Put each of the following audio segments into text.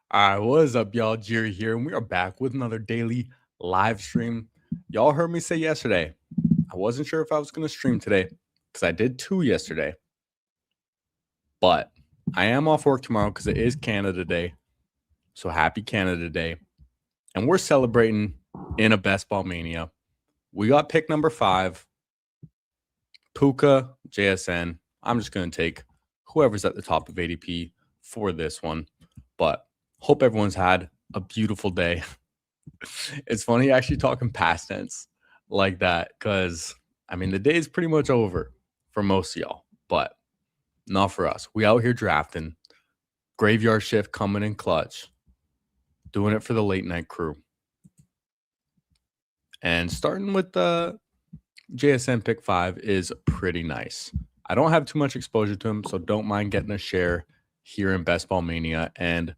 What is up, y'all? Jerry here, and we are back with another daily live stream. Y'all heard me say yesterday, I wasn't sure if I was going to stream today because I did two yesterday, but I am off work tomorrow because it is Canada Day. So happy Canada Day. And we're celebrating in a Best Ball Mania. We got pick number 5, Puka JSN. I'm just going to take whoever's at the top of ADP for this one, but hope everyone's had a beautiful day. It's funny actually talking past tense like that because, I mean, the day is pretty much over for most of y'all, but not for us. We out here drafting, graveyard shift coming in clutch, doing it for the late night crew. And starting with the JSN pick 5 is pretty nice. I don't have too much exposure to him, so don't mind getting a share here in Best Ball Mania. And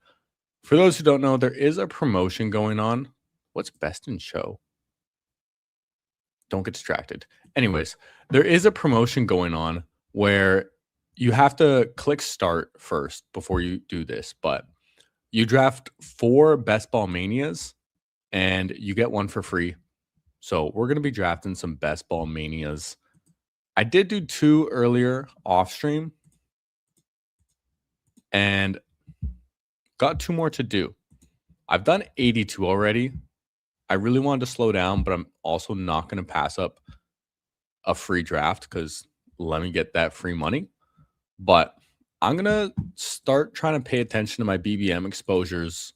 for those who don't know, there is a promotion going on. What's best in show? Don't get distracted. Anyways, there is a promotion going on where you have to click start first before you do this, but you draft 4 Best Ball Manias and you get one for free. So we're going to be drafting some Best Ball Manias. I did do 2 earlier off stream and got 2 more to do. I've done 82 already. I really wanted to slow down, but I'm also not going to pass up a free draft because let me get that free money. But I'm going to start trying to pay attention to my BBM exposures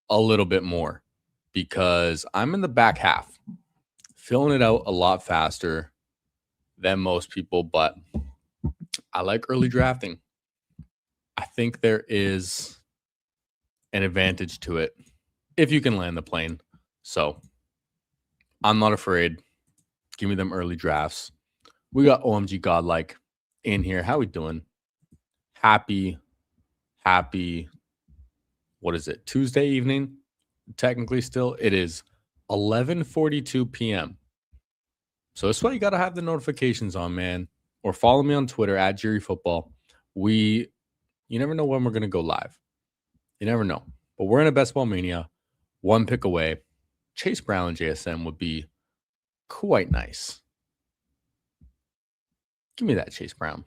a little bit more because I'm in the back half, filling it out a lot faster than most people, but I like early drafting. I think there is an advantage to it if you can land the plane. So I'm not afraid. Give me them early drafts. We got OMG Godlike in here. How we doing? Happy, what is it? Tuesday evening? Technically still. It is 11:42 p.m. So that's why you got to have the notifications on, man. Or follow me on Twitter at Jerry Football. You never know when we're going to go live. You never know. But we're in a Best Ball Mania. 1 pick away. Chase Brown and JSN would be quite nice. Give me that, Chase Brown.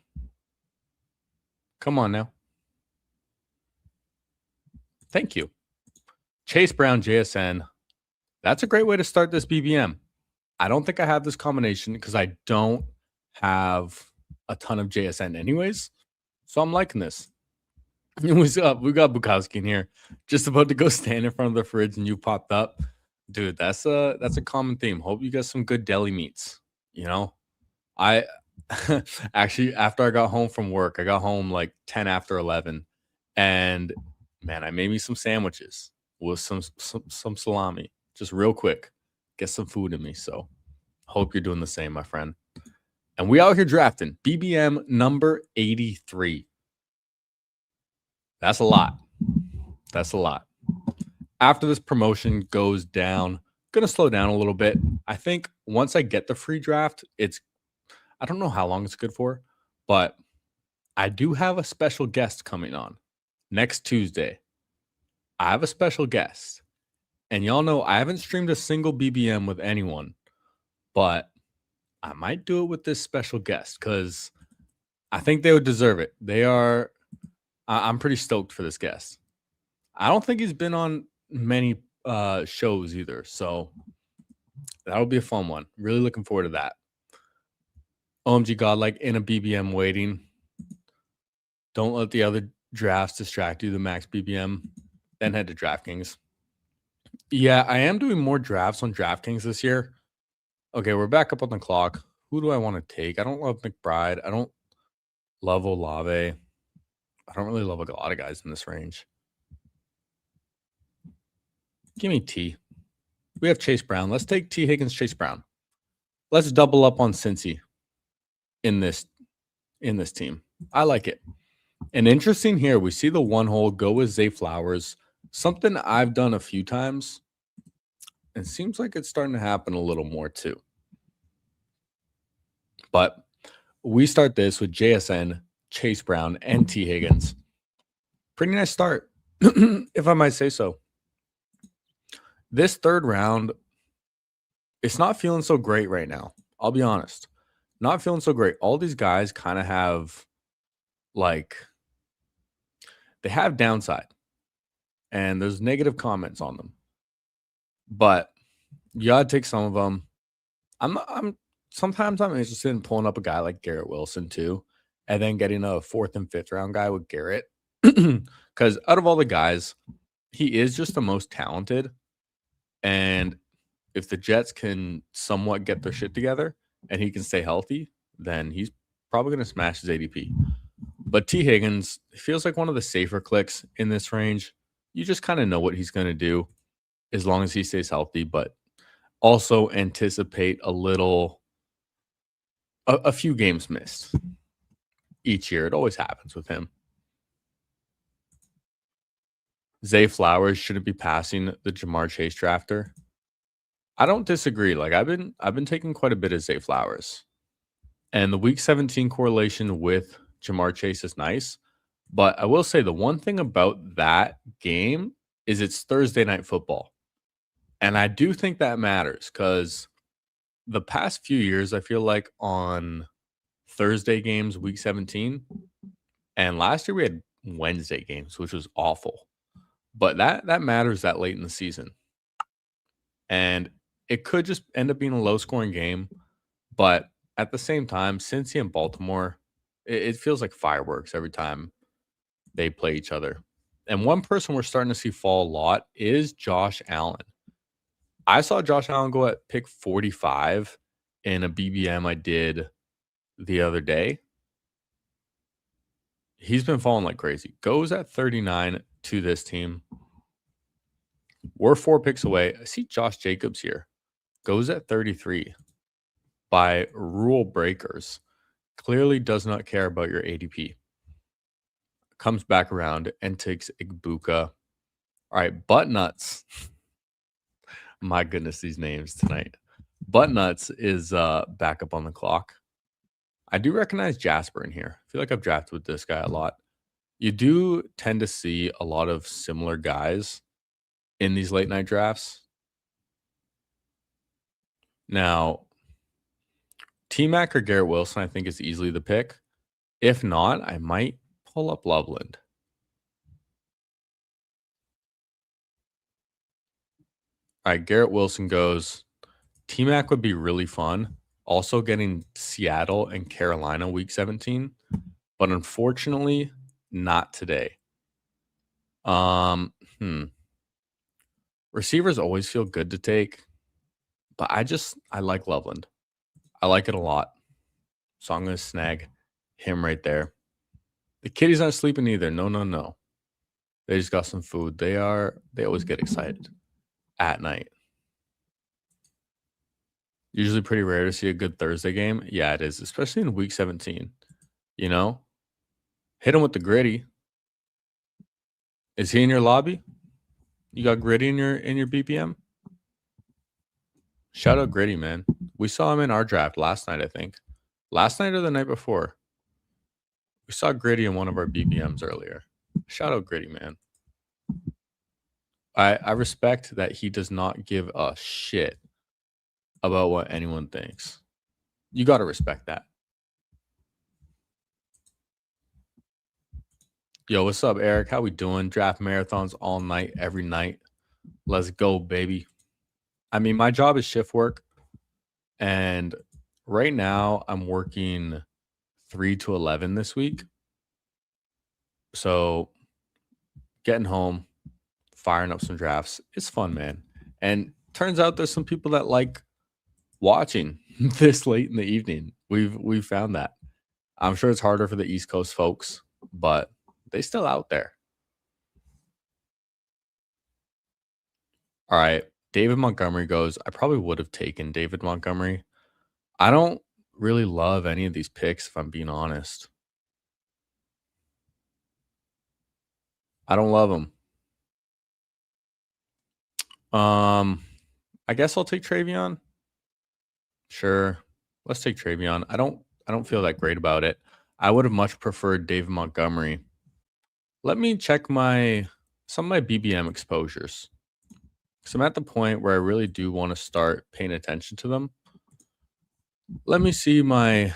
Come on now. Thank you. Chase Brown, JSN. That's a great way to start this BBM. I don't think I have this combination because I don't have a ton of JSN anyways. So I'm liking this. What's up? We got Bukowski in here. Just about to go stand in front of the fridge and you popped up. Dude, that's a common theme. Hope you get some good deli meats. You know, I actually, after I got home from work, I got home like 10 after 11, and man, I made me some sandwiches with some salami, just real quick, get some food in me. So hope you're doing the same, my friend. And we out here drafting BBM number 83. That's a lot. That's a lot. After this promotion goes down, gonna slow down a little bit. I think once I get the free draft, I don't know how long it's good for, but I do have a special guest coming on next Tuesday. I have a special guest. And y'all know I haven't streamed a single BBM with anyone, but I might do it with this special guest because I think they would deserve it. I'm pretty stoked for this guest. I don't think he's been on many shows either, so that'll be a fun one. Really looking forward to that. OMG Godlike in a BBM waiting. Don't let the other drafts distract you. The max BBM, then head to DraftKings. Yeah, I am doing more drafts on DraftKings this year. Okay, we're back up on the clock. Who do I want to take? I don't love McBride. I don't love Olave. I don't really love a lot of guys in this range. Give me T. We have Chase Brown. Let's take T. Higgins, Chase Brown. Let's double up on Cincy in this team. I like it. And interesting here, we see the one hole go with Zay Flowers. Something I've done a few times. It seems like it's starting to happen a little more too. But we start this with JSN, Chase Brown, and T. Higgins. Pretty nice start. if I might say so. This third round, it's not feeling so great right now. I'll be honest. Not feeling so great. All these guys kind of have like they have downside and there's negative comments on them. But you gotta take some of them. I'm sometimes I'm interested in pulling up a guy like Garrett Wilson too, and then getting a fourth and fifth round guy with Garrett. Because out of all the guys, he is just the most talented. And if the Jets can somewhat get their shit together and he can stay healthy, then he's probably going to smash his ADP. But T. Higgins feels like one of the safer clicks in this range. You just kind of know what he's going to do as long as he stays healthy, but also anticipate a few games missed each year. It always happens with him. Zay Flowers shouldn't be passing the Jamar Chase drafter. I don't disagree. Like I've been taking quite a bit of Zay Flowers. And the week 17 correlation with Jamar Chase is nice. But I will say the one thing about that game is it's Thursday night football. And I do think that matters because the past few years, I feel like on Thursday games, week 17, and last year we had Wednesday games, which was awful. But that matters that late in the season. And it could just end up being a low scoring game. But at the same time, Cincy and Baltimore, it feels like fireworks every time they play each other. And one person we're starting to see fall a lot is Josh Allen. I saw Josh Allen go at pick 45 in a BBM I did the other day. He's been falling like crazy. Goes at 39 to this team. We're 4 picks away. I see Josh Jacobs here. Goes at 33 by rule breakers. Clearly does not care about your ADP. Comes back around and takes Igbuka. All right, Buttnuts. My goodness, these names tonight. Buttnuts is back up on the clock. I do recognize Jasper in here. I feel like I've drafted with this guy a lot. You do tend to see a lot of similar guys in these late night drafts. Now, T-Mac or Garrett Wilson, I think, is easily the pick. If not, I might pull up Loveland. All right, Garrett Wilson goes. T-Mac would be really fun. Also getting Seattle and Carolina week 17, but unfortunately, not today. Receivers always feel good to take, but I like Loveland. I like it a lot. So I'm going to snag him right there. The kitty's not sleeping either. No. They just got some food. They always get excited at night. Usually pretty rare to see a good Thursday game. Yeah, it is, especially in week 17. You know? Hit him with the gritty. Is he in your lobby? You got gritty in your BPM? Shout out Gritty, man. We saw him in our draft last night, I think. Last night or the night before. We saw Gritty in one of our BPMs earlier. Shout out Gritty, man. I respect that he does not give a shit about what anyone thinks. You got to respect that. Yo, what's up, Eric? How we doing? Draft marathons all night, every night. Let's go, baby. I mean, my job is shift work. And right now I'm working 3 to 11 this week. So getting home, firing up some drafts, it's fun, man. And turns out there's some people that like watching this late in the evening. We've found that. I'm sure it's harder for the East Coast folks, but they still out there. All right. David Montgomery goes. I probably would have taken David Montgomery. I don't really love any of these picks, if I'm being honest. I don't love them. I guess I'll take Travion. Sure. Let's take Travion. I don't feel that great about it. I would have much preferred David Montgomery. Let me check my some of my BBM exposures. So I'm at the point where I really do want to start paying attention to them. Let me see my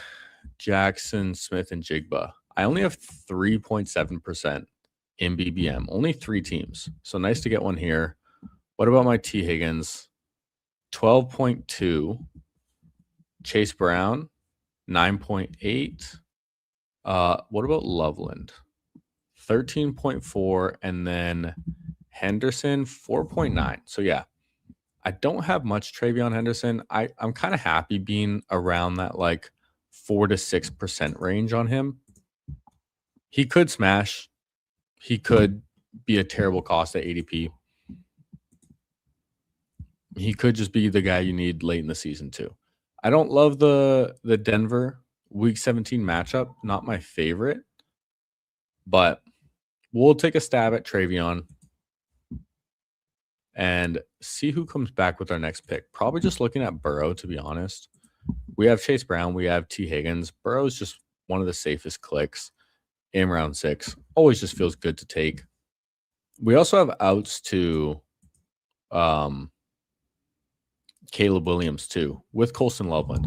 Jackson, Smith, and Jigba. I only have 3.7% in BBM, only 3 teams. So nice to get one here. What about my T. Higgins? 12.2. Chase Brown, 9.8. What about Loveland? 13.4. And then Henderson, 4.9. So yeah, I don't have much Travion Henderson. I'm kind of happy being around that like 4 to 6% range on him. He could smash. He could be a terrible cost at ADP. He could just be the guy you need late in the season too. I don't love the Denver Week 17 matchup. Not my favorite, but we'll take a stab at Travion and see who comes back with our next pick. Probably just looking at Burrow, to be honest. We have Chase Brown. We have T. Higgins. Burrow is just one of the safest clicks in round 6. Always just feels good to take. We also have outs to Caleb Williams too with Colston Loveland.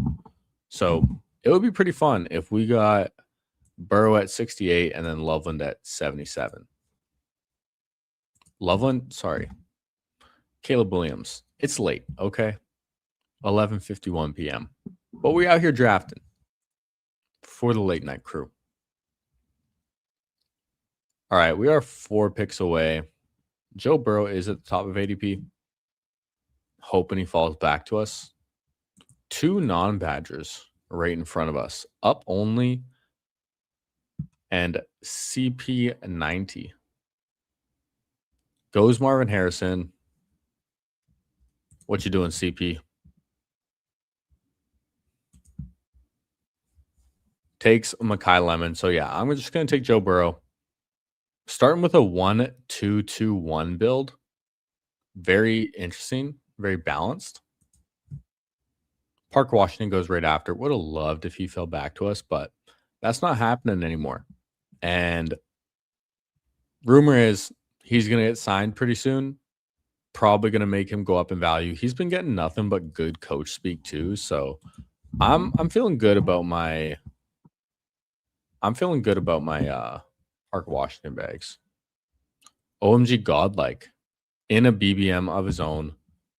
So it would be pretty fun if we got Burrow at 68 and then Loveland at 77. Caleb Williams. It's late, okay? 11:51 p.m. But we out here drafting for the late night crew. All right, we are 4 picks away. Joe Burrow is at the top of ADP. Hoping he falls back to us. 2 non-Badgers right in front of us. Up only and CP90. Goes Marvin Harrison. What you doing, CP? Takes Makai Lemon. So yeah, I'm just going to take Joe Burrow. Starting with a 1-2-2-1 build. Very interesting. Very balanced. Parker Washington goes right after. Would have loved if he fell back to us, but that's not happening anymore. And rumor is he's going to get signed pretty soon. Probably going to make him go up in value. He's been getting nothing but good coach speak too. So I'm feeling good about my Parker Washington bags. OMG Godlike in a BBM of his own.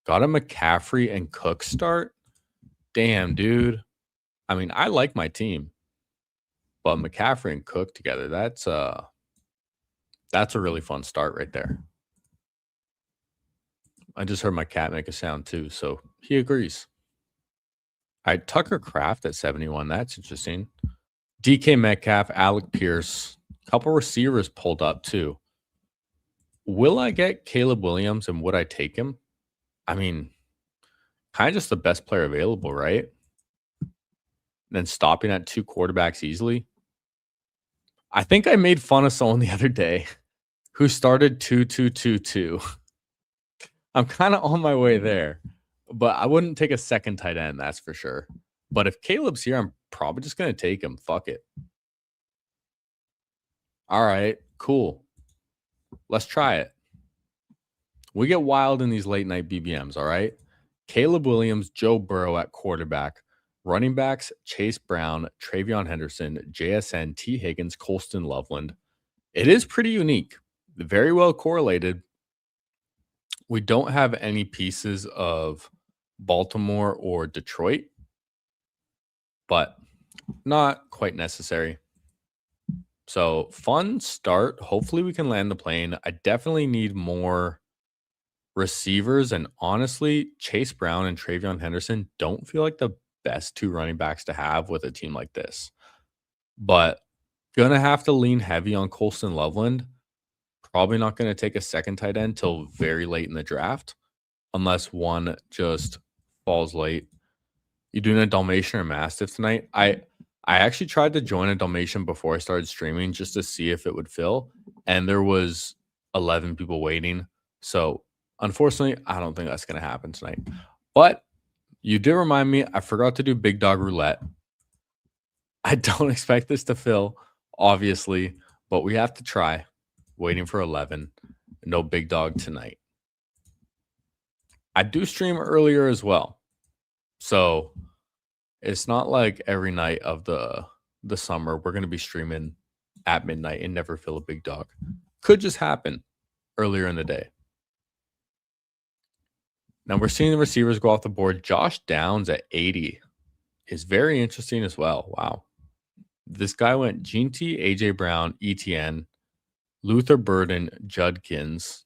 Got a McCaffrey and Cook start. Damn, dude. I mean, I like my team, but McCaffrey and Cook together, that's a really fun start right there. I just heard my cat make a sound too, so he agrees. All right, Tucker Kraft at 71. That's interesting. DK Metcalf, Alec Pierce, a couple receivers pulled up too. Will I get Caleb Williams and would I take him? I mean, kind of just the best player available, right? And then stopping at 2 quarterbacks easily. I think I made fun of someone the other day who started 2-2-2-2. I'm kind of on my way there, but I wouldn't take a second tight end, that's for sure. But if Caleb's here, I'm probably just going to take him. Fuck it. All right, cool. Let's try it. We get wild in these late night BBMs, all right? Caleb Williams, Joe Burrow at quarterback. Running backs, Chase Brown, Travion Henderson, JSN, T. Higgins, Colston Loveland. It is pretty unique. Very well correlated. We don't have any pieces of Baltimore or Detroit, but not quite necessary. So fun start. Hopefully we can land the plane. I definitely need more receivers. And honestly, Chase Brown and Travion Henderson don't feel like the best 2 running backs to have with a team like this. But gonna have to lean heavy on Colston Loveland. Probably not going to take a second tight end till very late in the draft, unless one just falls late. You doing a Dalmatian or Mastiff tonight? I actually tried to join a Dalmatian before I started streaming just to see if it would fill, and there was 11 people waiting. So unfortunately, I don't think that's going to happen tonight. But you did remind me, I forgot to do Big Dog Roulette. I don't expect this to fill, obviously, but we have to try. Waiting for 11. no big dog tonight. I do stream earlier as well. So it's not like every night of the summer we're gonna be streaming at midnight and never feel a big dog. Could just happen earlier in the day. Now we're seeing the receivers go off the board. Josh Downs at 80 is very interesting as well. Wow. This guy went Gene T, AJ Brown, ETN, Luther Burden, Judkins,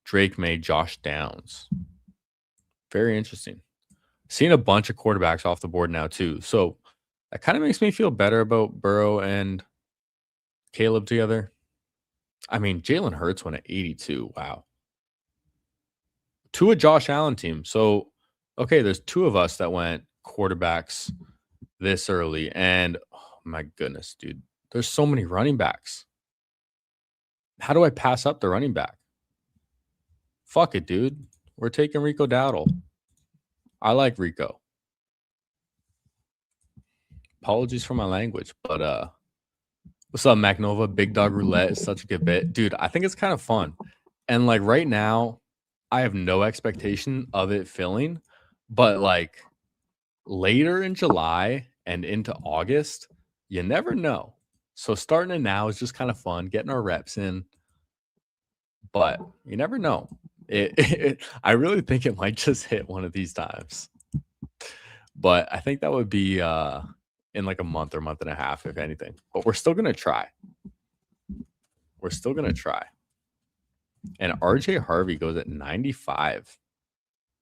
Drake May, Josh Downs. Very interesting. Seeing a bunch of quarterbacks off the board now too. So that kind of makes me feel better about Burrow and Caleb together. I mean, Jalen Hurts went at 82. Wow. To a Josh Allen team. So, okay, there's two of us that went quarterbacks this early. And oh my goodness, dude, there's so many running backs. How do I pass up the running back? Fuck it, dude. We're taking Rico Dowdle. I like Rico. Apologies for my language, but what's up, MacNova? Big Dog Roulette is such a good bit. Dude, I think it's kind of fun. And like right now, I have no expectation of it filling, but like later in July and into August, you never know. So starting it now is just kind of fun, getting our reps in, but you never know. I really think it might just hit one of these times, but I think that would be in like a month or month and a half, if anything. But we're still gonna try. We're still gonna try. And RJ Harvey goes at 95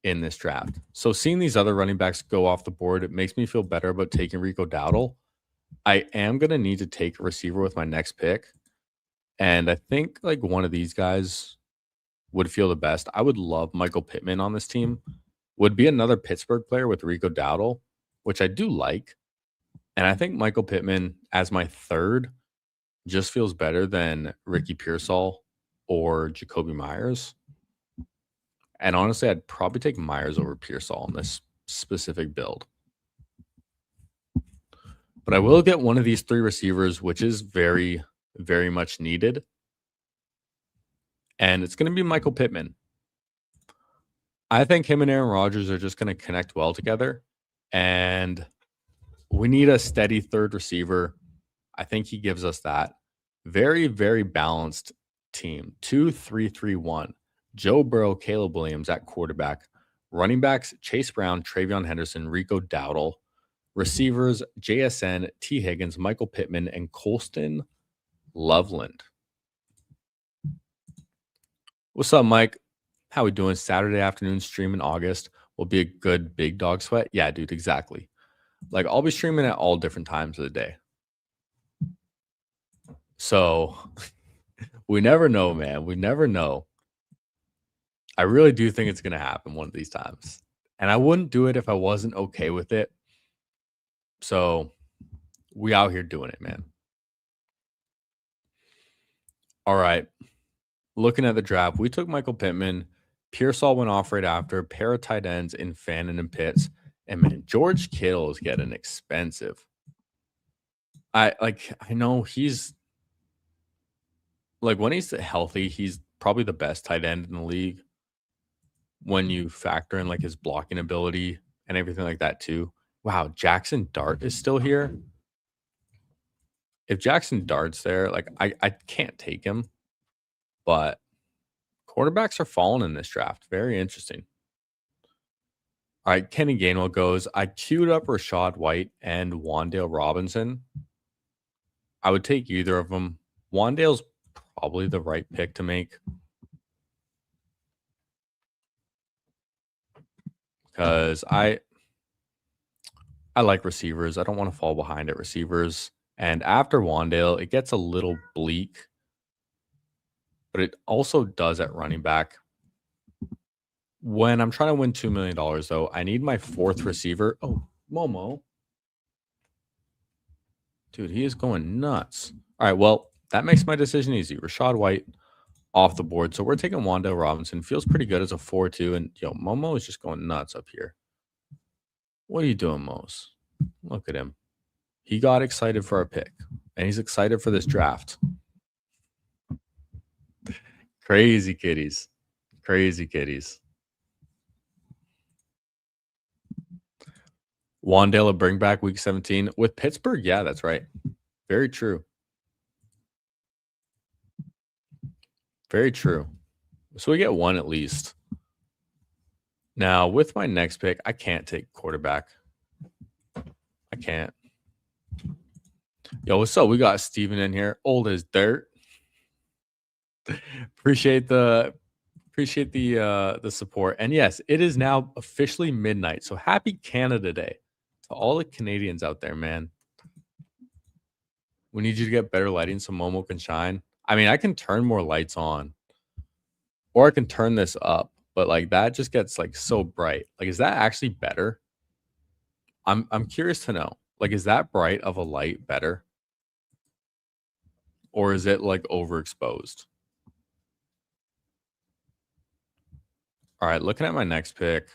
in this draft. So seeing these other running backs go off the board, it makes me feel better about taking Rico Dowdle. I am going to need to take a receiver with my next pick. And I think like one of these guys would feel the best. I would love Michael Pittman on this team. Would be another Pittsburgh player with Rico Dowdle, which I do like. And I think Michael Pittman as my third just feels better than Ricky Pearsall or Jacoby Myers. And honestly, I'd probably take Myers over Pearsall in this specific build. But I will get one of these three receivers, which is very, very much needed. And it's going to be Michael Pittman. I think him and Aaron Rodgers are just going to connect well together. And we need a steady third receiver. I think he gives us that. Very, very balanced team. 2-3-3-1. Joe Burrow, Caleb Williams at quarterback. Running backs, Chase Brown, Travion Henderson, Rico Dowdle. Receivers, JSN, T. Higgins, Michael Pittman, and Colston Loveland. What's up, Mike? How we doing? Saturday afternoon stream in August will be a good big dog sweat. Yeah, dude, exactly. Like I'll be streaming at all different times of the day. So we never know, man. We never know. I really do think it's going to happen one of these times. And I wouldn't do it if I wasn't okay with it. So we out here doing it, man. All right. Looking at the draft, we took Michael Pittman. Pearsall went off right after. Pair of tight ends in Fannin and Pitts. And man, George Kittle is getting expensive. I know he's like when he's healthy, he's probably the best tight end in the league. When you factor in like his blocking ability and everything like that too. Wow, Jackson Dart is still here. If Jackson Dart's there, like I can't take him. But quarterbacks are falling in this draft. Very interesting. All right, Kenny Gainwell goes. I queued up Rachaad White and Wan'Dale Robinson. I would take either of them. Wan'Dale's probably the right pick to make. Because I like receivers. I don't want to fall behind at receivers. And after Wan'Dale, it gets a little bleak. But it also does at running back. When I'm trying to win $2 million, though, I need my fourth receiver. Oh, Momo. Dude, he is going nuts. All right, well, that makes my decision easy. Rachaad White off the board. So we're taking Wan'Dale Robinson. Feels pretty good as a 4-2. And, Momo is just going nuts up here. What are you doing, Mose? Look at him. He got excited for our pick. And he's excited for this draft. Crazy kitties. Crazy kitties. Wandale will bring back week 17 with Pittsburgh. Yeah, that's right. Very true. Very true. So we get one at least. Now, with my next pick, I can't take quarterback. I can't. Yo, what's up? We got Steven in here, old as dirt. Appreciate the support. And yes, it is now officially midnight. So happy Canada Day to all the Canadians out there, man. We need you to get better lighting so Momo can shine. I mean, I can turn more lights on, or I can turn this up, but like that just gets like so bright. Like, is that actually better? I'm curious to know. Like, is that bright of a light better? Or is it like overexposed? All right, looking at my next pick.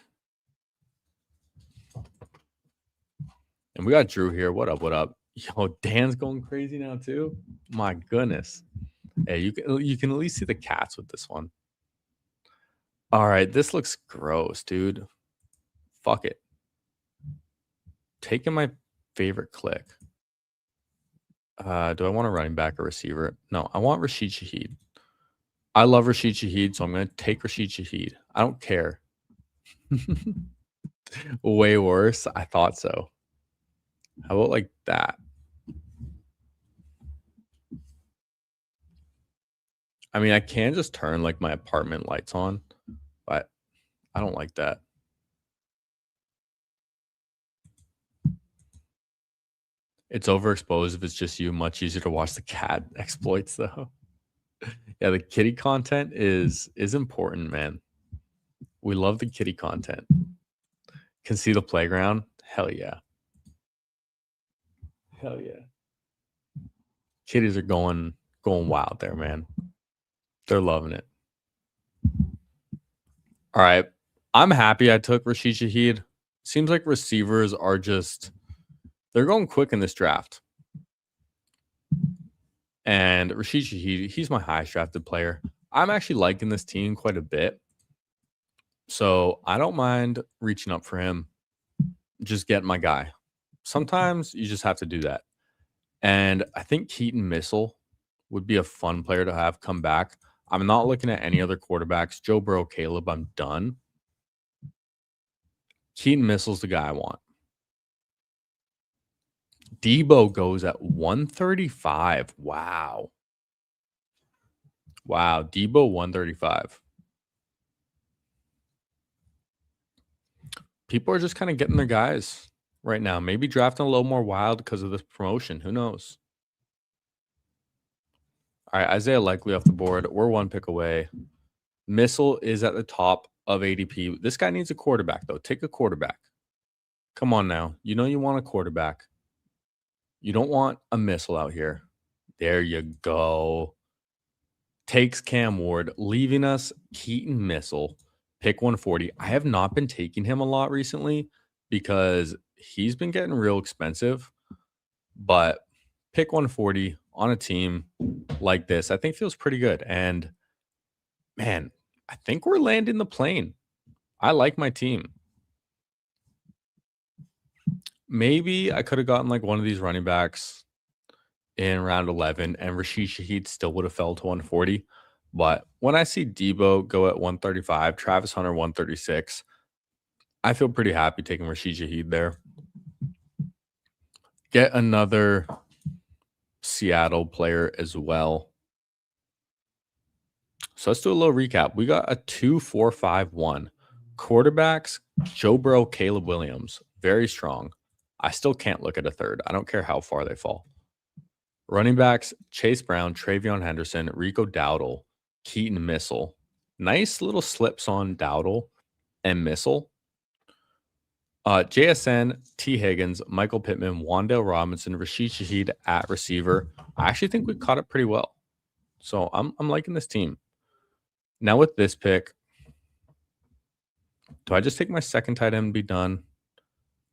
And we got Drew here. What up? What up? Yo, Dan's going crazy now too. My goodness. Hey, you can at least see the cats with this one. All right, this looks gross, dude. Fuck it. Taking my favorite click. Do I want a running back or receiver? No, I want Rashid Shaheed. I love Rashid Shaheed, so I'm going to take Rashid Shaheed. I don't care. Way worse. I thought so. How about like that? I mean, I can just turn like my apartment lights on, but I don't like that. It's overexposed if it's just you. Much easier to watch the cat exploits though. Yeah, the kitty content is important, man. We love the kitty content. Can see the playground. Hell yeah. Hell yeah. Kitties are going wild there, man. They're loving it. All right. I'm happy I took Rashid Shaheed. Seems like receivers are just they're going quick in this draft. And Rashid Shaheed, he's my highest drafted player. I'm actually liking this team quite a bit. So I don't mind reaching up for him. Just get my guy. Sometimes you just have to do that. And I think Keaton Missile would be a fun player to have come back. I'm not looking at any other quarterbacks. Joe Burrow, Caleb, I'm done. Keaton Missile's the guy I want. Debo goes at 135. Wow. Wow. Debo 135. People are just kind of getting their guys right now. Maybe drafting a little more wild because of this promotion. Who knows? All right. Isaiah Likely off the board. We're one pick away. Missile is at the top of ADP. This guy needs a quarterback, though. Take a quarterback. Come on now. You know you want a quarterback. You don't want a missile out here. There you go. Takes Cam Ward, leaving us Keaton Missile, pick 140. I have not been taking him a lot recently because he's been getting real expensive. But pick 140 on a team like this, I think feels pretty good. And man, I think we're landing the plane. I like my team. Maybe I could have gotten like one of these running backs in round 11 and Rashid Shaheed still would have fell to 140. But when I see Debo go at 135, Travis Hunter 136, I feel pretty happy taking Rashid Shaheed there. Get another Seattle player as well. So let's do a little recap. We got a 2-4-5-1. Quarterbacks, Joe Burrow, Caleb Williams. Very strong. I still can't look at a third. I don't care how far they fall. Running backs, Chase Brown, Travion Henderson, Rico Dowdle, Keaton Missile. Nice little slips on Dowdle and Missile. JSN, T. Higgins, Michael Pittman, Wan'Dale Robinson, Rashid Shaheed at receiver. I actually think we caught it pretty well. So I'm liking this team. Now with this pick, do I just take my second tight end and be done?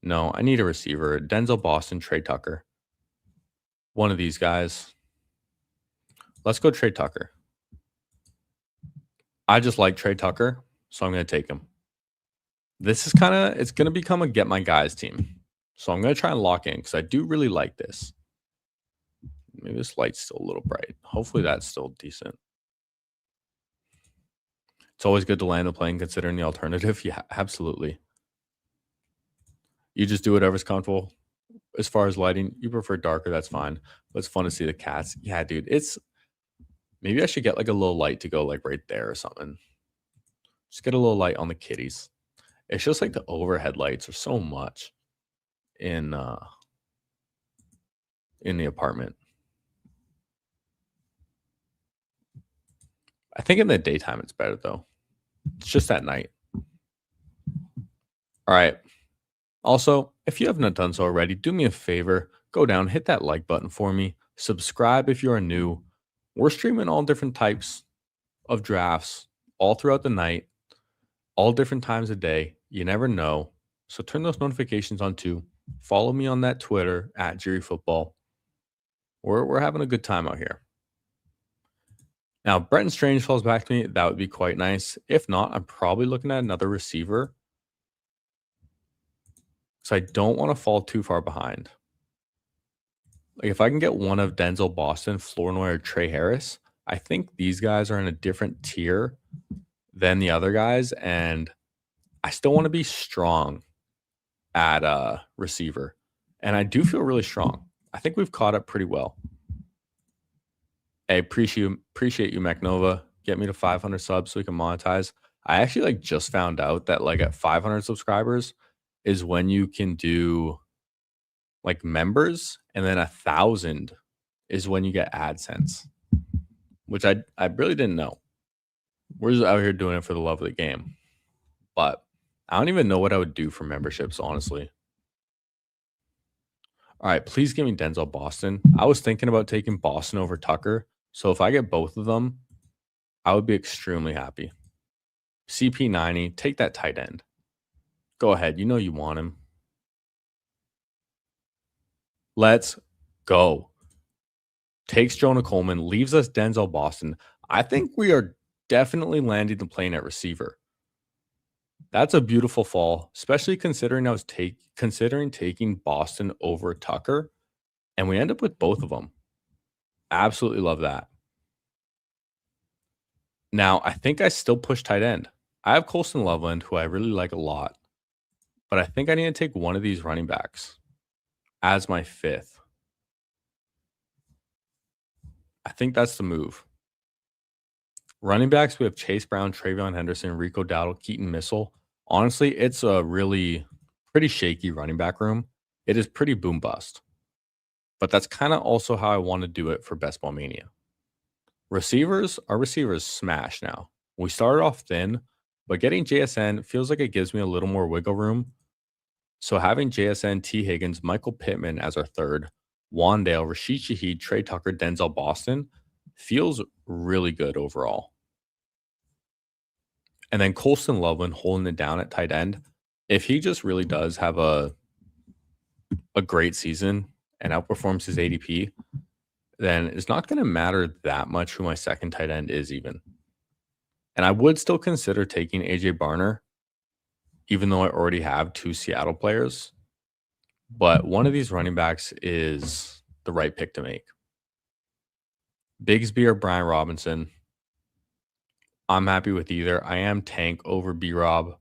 No, I need a receiver. Denzel Boston, Trey Tucker. One of these guys. Let's go Trey Tucker. I just like Trey Tucker, so I'm going to take him. This is kind of, it's going to become a get my guys team. So I'm going to try and lock in because I do really like this. Maybe this light's still a little bright. Hopefully that's still decent. It's always good to land a plane considering the alternative. Yeah, absolutely. You just do whatever's comfortable. As far as lighting, you prefer darker, that's fine. But it's fun to see the cats. Yeah, dude, it's maybe I should get like a little light to go like right there or something. Just get a little light on the kitties. It's just like the overhead lights are so much in the apartment. I think in the daytime it's better though. It's just at night. All right. Also, if you have not done so already, do me a favor, go down, hit that like button for me, subscribe if you are new. We're streaming all different types of drafts all throughout the night, all different times of day. You never know. So turn those notifications on too. Follow me on that Twitter at Jerry Football. We're having a good time out here. Now, Brenton Strange falls back to me. That would be quite nice. If not, I'm probably looking at another receiver. So I don't want to fall too far behind. Like if I can get one of Denzel Boston, Flournoy, or Trey Harris, I think these guys are in a different tier than the other guys. And I still want to be strong at receiver. And I do feel really strong. I think we've caught up pretty well. I appreciate you, McNova. Get me to 500 subs so we can monetize. I actually like just found out that like at 500 subscribers is when you can do like members, and then 1,000 is when you get AdSense, which I really didn't know. We're just out here doing it for the love of the game. But I don't even know what I would do for memberships, honestly. All right, please give me Denzel Boston. I was thinking about taking Boston over Tucker. So if I get both of them, I would be extremely happy. CP90, take that tight end. Go ahead. You know you want him. Let's go. Takes Jonah Coleman, leaves us Denzel Boston. I think we are definitely landing the plane at receiver. That's a beautiful fall, especially considering I was considering taking Boston over Tucker, and we end up with both of them. Absolutely love that. Now, I think I still push tight end. I have Colston Loveland, who I really like a lot, but I think I need to take one of these running backs as my fifth. I think that's the move. Running backs, we have Chase Brown, Travion Henderson, Rico Dowdle, Keaton Missile. Honestly, it's a really pretty shaky running back room. It is pretty boom bust. But that's kind of also how I want to do it for Best Ball Mania. Our receivers smash now. We started off thin, but getting JSN feels like it gives me a little more wiggle room. So having JSN, T. Higgins, Michael Pittman as our third, Wandale, Rashid Shaheed, Trey Tucker, Denzel Boston feels really good overall. And then Colston Loveland holding it down at tight end. If he just really does have a great season and outperforms his ADP, then it's not going to matter that much who my second tight end is even. And I would still consider taking AJ Barner, even though I already have 2 Seattle players. But one of these running backs is the right pick to make. Bigsby or Brian Robinson. I'm happy with either. I am Tank over B-Rob.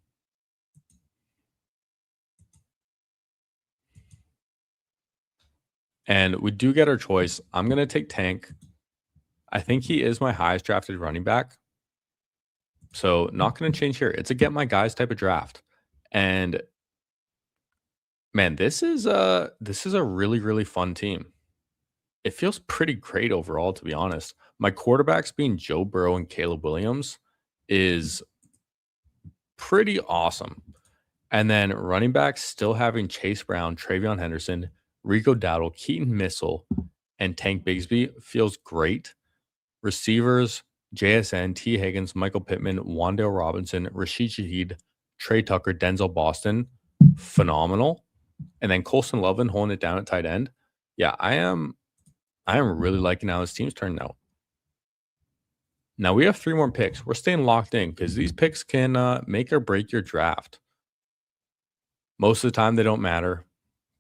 And we do get our choice. I'm going to take Tank. I think he is my highest drafted running back. So not going to change here. It's a get my guys type of draft. And man, this is a really, really fun team. It feels pretty great overall, to be honest. My quarterbacks being Joe Burrow and Caleb Williams is pretty awesome. And then running backs still having Chase Brown, Travion Henderson, Rico Dowdle, Keaton Missile, and Tank Bigsby feels great. Receivers, JSN, T. Higgins, Michael Pittman, Wandale Robinson, Rashid Shaheed, Trey Tucker, Denzel Boston, phenomenal. And then Colston Loveland holding it down at tight end. Yeah, I am really liking how this team's turned out. Now we have 3 more picks. We're staying locked in because these picks can make or break your draft. Most of the time, they don't matter,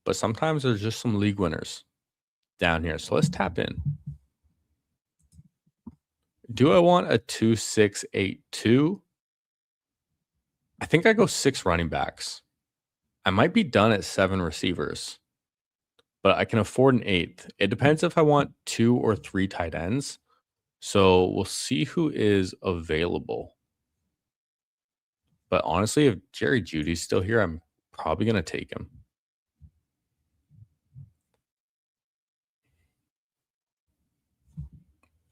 but sometimes there's just some league winners down here. So let's tap in. Do I want a 2-6-8-2? I think I go 6 running backs. I might be done at 7 receivers, but I can afford an 8th. It depends if I want 2 or 3 tight ends. So we'll see who is available. But honestly, if Jerry Jeudy's still here, I'm probably going to take him.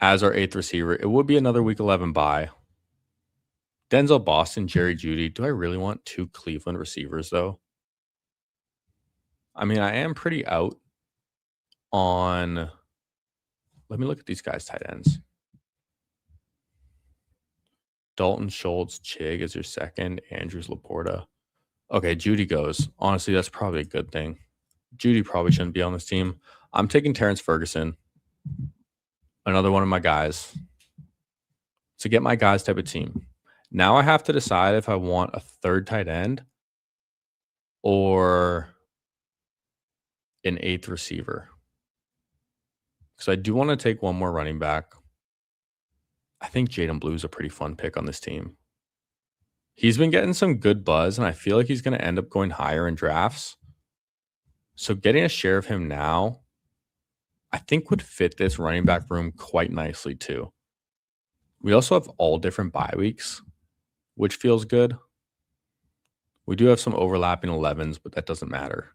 As our 8th receiver, it would be another week 11 bye. Denzel Boston, Jerry Jeudy. Do I really want 2 Cleveland receivers, though? I mean, I am pretty out on. Let me look at these guys' tight ends. Dalton Schultz, Chig is your second. Andrews Laporta. Okay, Jeudy goes. Honestly, that's probably a good thing. Jeudy probably shouldn't be on this team. I'm taking Terrence Ferguson, another one of my guys, to get my guys type of team. Now I have to decide if I want a 3rd tight end or an 8th receiver. Because I do want to take one more running back. I think Jaden Blue is a pretty fun pick on this team. He's been getting some good buzz, and I feel like he's going to end up going higher in drafts. So getting a share of him now, I think would fit this running back room quite nicely too. We also have all different bye weeks, which feels good. We do have some overlapping 11s, but that doesn't matter.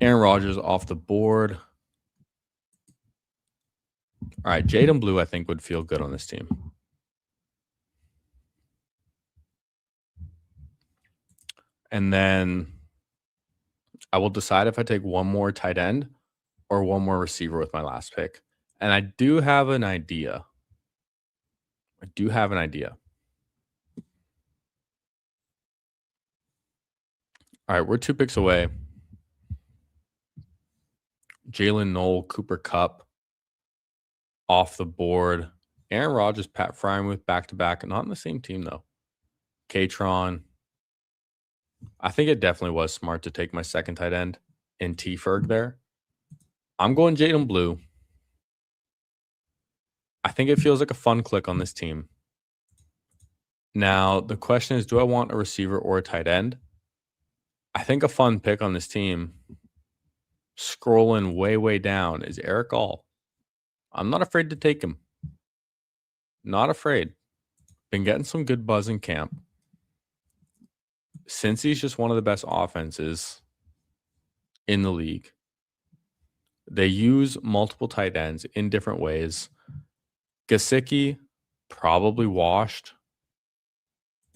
Aaron Rodgers off the board. All right, Jaden Blue, I think, would feel good on this team. And then I will decide if I take one more tight end or one more receiver with my last pick. And I do have an idea. All right, we're 2 picks away. Jalen Knoll, Cooper Kupp off the board. Aaron Rodgers, Pat Freiermuth back-to-back. Not on the same team, though. Katron. I think it definitely was smart to take my second tight end in T. Ferg there. I'm going Jaden Blue. I think it feels like a fun click on this team. Now, the question is, do I want a receiver or a tight end? I think a fun pick on this team, scrolling way, way down, is Eric All. I'm not afraid to take him. Not afraid. Been getting some good buzz in camp. Since he's just one of the best offenses in the league, they use multiple tight ends in different ways. Gesicki, probably washed.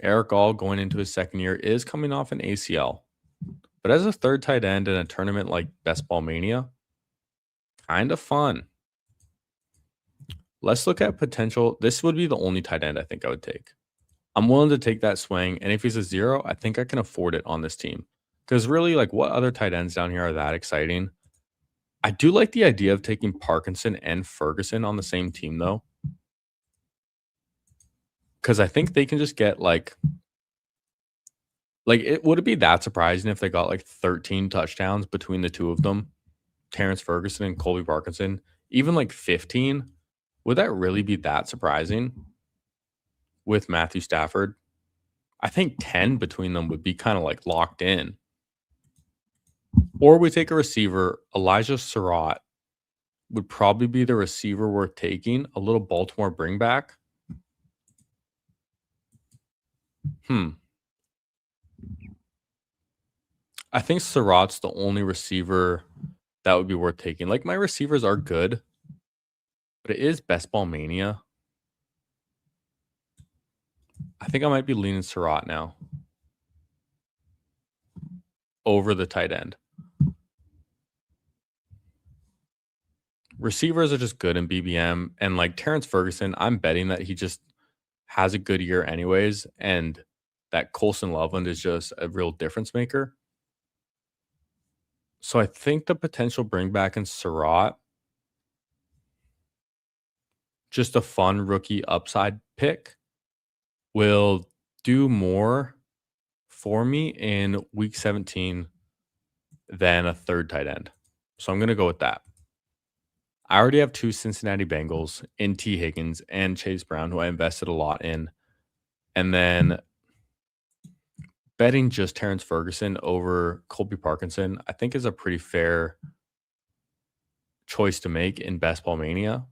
Eric All, going into his second year, is coming off an ACL. But as a 3rd tight end in a tournament like Best Ball Mania, kind of fun. Let's look at potential. This would be the only tight end I think I would take. I'm willing to take that swing. And if he's a 0, I think I can afford it on this team. Because really, like, what other tight ends down here are that exciting? I do like the idea of taking Parkinson and Ferguson on the same team, though. Because I think they can just get, like, would it be that surprising if they got, like, 13 touchdowns between the 2 of them? Terrence Ferguson and Colby Parkinson. Even, like, 15? Would that really be that surprising with Matthew Stafford? I think 10 between them would be kind of like locked in. Or we take a receiver. Elijah Surratt would probably be the receiver worth taking. A little Baltimore bring back. I think Surratt's the only receiver that would be worth taking. Like, my receivers are good, but it is Best Ball Mania. I think I might be leaning Surratt now over the tight end. Receivers are just good in BBM. And like Terrence Ferguson, I'm betting that he just has a good year anyways. And that Colson Loveland is just a real difference maker. So I think the potential bring back in Surratt just a fun rookie upside pick, will do more for me in week 17 than a third tight end. So I'm going to go with that. I already have 2 Cincinnati Bengals in T. Higgins and Chase Brown, who I invested a lot in. And then betting just Terrence Ferguson over Colby Parkinson, I think is a pretty fair choice to make in Best Ball Mania.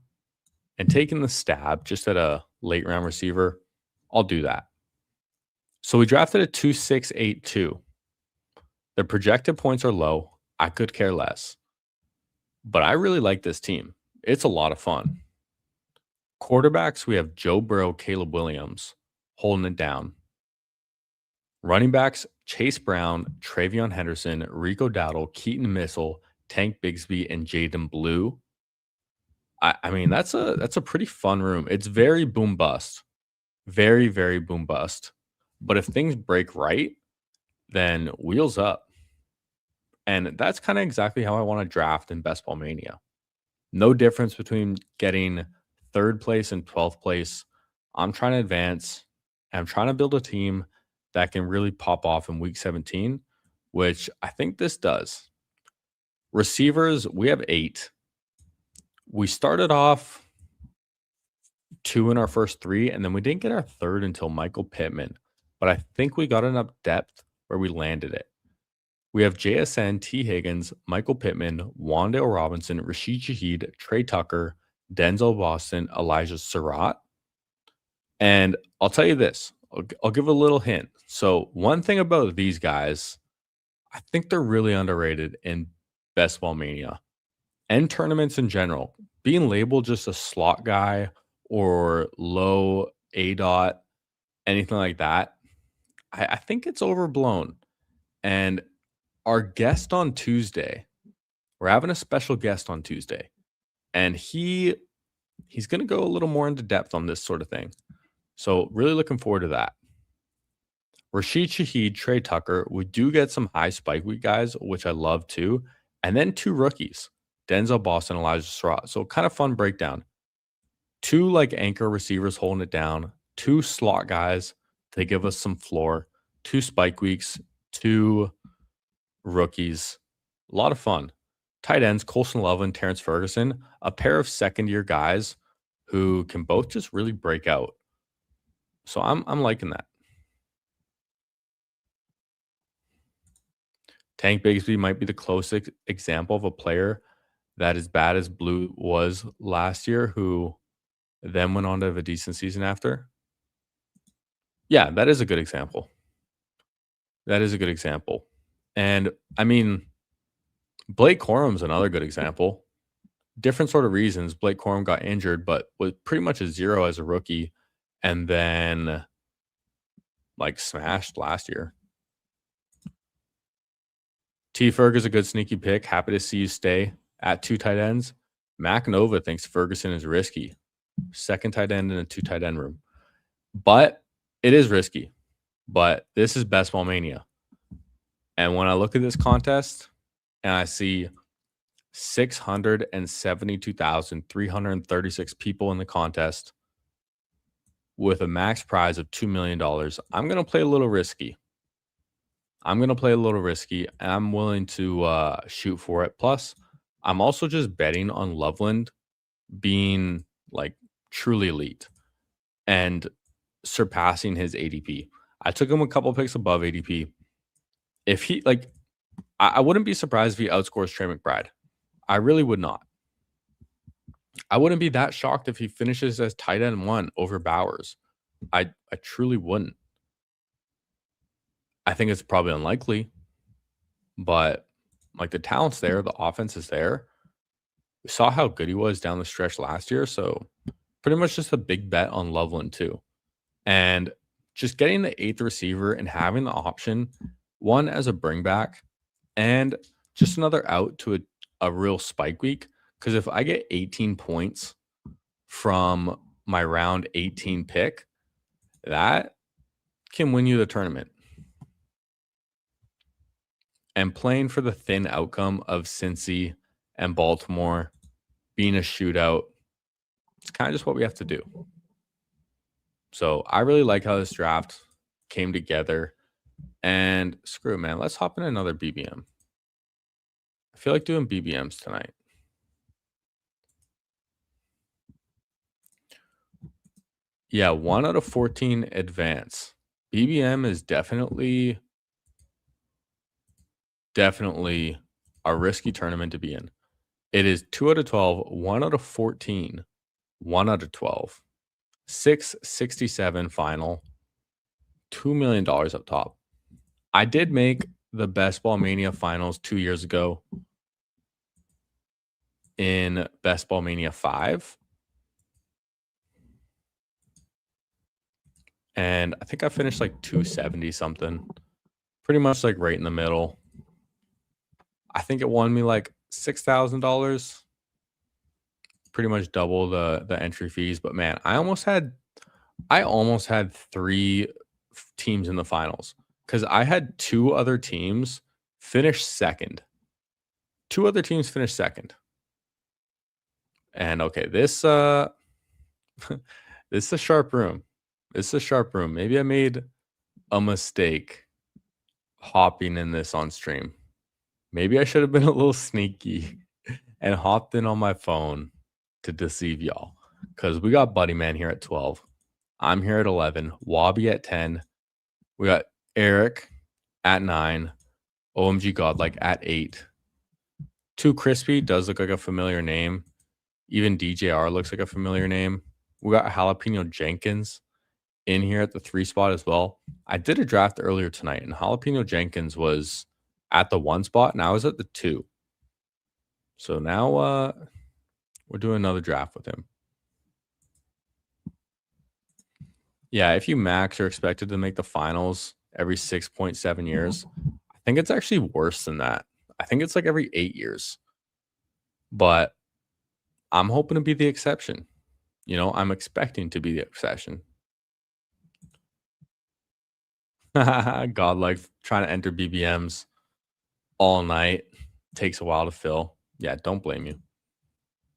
And taking the stab just at a late round receiver, I'll do that. So we drafted a 2-6-8-2. The projected points are low. I could care less. But I really like this team. It's a lot of fun. Quarterbacks, we have Joe Burrow, Caleb Williams holding it down. Running backs, Chase Brown, Travion Henderson, Rico Dowdle, Keaton Missile, Tank Bigsby, and Jaden Blue. I mean, that's a pretty fun room. It's very boom bust. Very, very boom bust. But if things break right, then wheels up. And that's kind of exactly how I want to draft in Best Ball Mania. No difference between getting third place and 12th place. I'm trying to advance. And I'm trying to build a team that can really pop off in week 17, which I think this does. Receivers, we have 8. We started off 2 in our first 3, and then we didn't get our third until Michael Pittman. But I think we got enough depth where we landed it. We have JSN, T. Higgins, Michael Pittman, Wan'Dale Robinson, Rashid Shaheed, Trey Tucker, Denzel Boston, Elijah Surratt. And I'll tell you this. I'll give a little hint. So one thing about these guys, I think they're really underrated in Best Ball Mania and tournaments in general. Being labeled just a slot guy or low ADOT, anything like that, I think it's overblown. And our guest on Tuesday, we're having a special guest on Tuesday, and he's going to go a little more into depth on this sort of thing. So really looking forward to that. Rashid Shaheed, Trey Tucker, we do get some high spike week guys, which I love too. And then 2 rookies, Denzel Boston, Elijah Surratt. So kind of fun breakdown. 2 like anchor receivers holding it down, 2 slot guys to give us some floor, 2 spike weeks, 2 rookies. A lot of fun. Tight ends, Colson Loveland, Terrence Ferguson, a pair of second-year guys who can both just really break out. So I'm liking that. Tank Bigsby might be the closest example of a player that as bad as Blue was last year, who then went on to have a decent season after. Yeah, that is a good example. That is a good example. And I mean, Blake Corum's another good example. Different sort of reasons. Blake Corum got injured, but was pretty much a 0 as a rookie, and then like smashed last year. T. Ferg is a good sneaky pick. Happy to see you stay at 2 tight ends. Mac Nova thinks Ferguson is risky. Second tight end in a 2 tight end room. But it is risky. But this is Best Ball Mania. And when I look at this contest and I see 672,336 people in the contest with a max prize of $2 million, I'm going to play a little risky. And I'm willing to shoot for it. Plus, I'm also just betting on Loveland being like truly elite and surpassing his ADP. I took him a couple picks above ADP. If he I wouldn't be surprised if he outscores Trey McBride. I really would not. I wouldn't be that shocked if he finishes as tight end 1 over Bowers. I truly wouldn't. I think it's probably unlikely, but like the talent's there, the offense is there. We saw how good he was down the stretch last year, so pretty much just a big bet on Loveland too. And just getting the 8th receiver and having the option, one as a bring back and just another out to a real spike week. Because if I get 18 points from my round 18 pick, that can win you the tournament. And playing for the thin outcome of Cincy and Baltimore being a shootout, It's kind of just what we have to do. So I really like how this draft came together. And screw it, man. Let's hop in another BBM. I feel like doing BBMs tonight. Yeah, 1 out of 14 advance. BBM is definitely a risky tournament to be in. It is 2 out of 12, 1 out of 14, 1 out of 12, 667 final, $2 million up top. I did make the Best Ball Mania finals 2 years ago in Best Ball Mania 5. And I think I finished like 270 something. Pretty much like right in the middle. I think it won me like $6,000. Pretty much double the entry fees. But man, I almost had 3 teams in the finals. Because I had 2 other teams finish second. 2 other teams finished second. And okay, this this is a sharp room. This is a sharp room. Maybe I made a mistake hopping in this on stream. Maybe I should have been a little sneaky and hopped in on my phone to deceive y'all. Because we got Buddy Man here at 12. I'm here at 11. Wobby at 10. We got Eric at 9. OMG Godlike at 8. Too Crispy does look like a familiar name. Even DJR looks like a familiar name. We got Jalapeno Jenkins in here at the 3 spot as well. I did a draft earlier tonight, and Jalapeno Jenkins was at the 1 spot, and I was at the 2. So now we're doing another draft with him. Yeah, if you max, you're expected to make the finals every 6.7 years. I think it's actually worse than that. I think it's like every 8 years. But I'm hoping to be the exception. You know, I'm expecting to be the exception. Godlike trying to enter BBMs all night. Takes a while to fill. Yeah, don't blame you.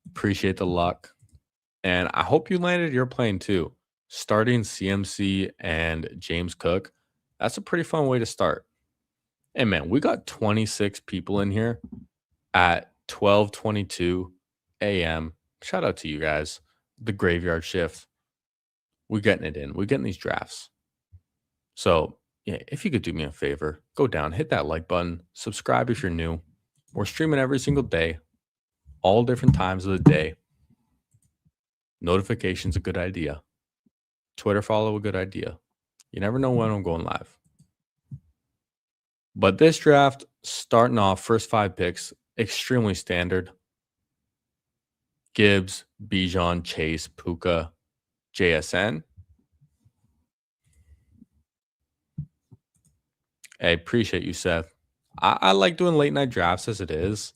Appreciate the luck. And I hope you landed your plane too. Starting CMC and James Cook. That's a pretty fun way to start. Hey man, we got 26 people in here at 12:22 a.m. Shout out to you guys. The graveyard shift. We're getting it in. We're getting these drafts. So, yeah, if you could do me a favor, go down, hit that like button, subscribe if you're new. We're streaming every single day, all different times of the day. Notifications a good idea. Twitter follow a good idea. You never know when I'm going live. But this draft, starting off, first 5 picks, extremely standard. Gibbs, Bijan, Chase, Puka, JSN. I appreciate you, Seth. I like doing late night drafts as it is.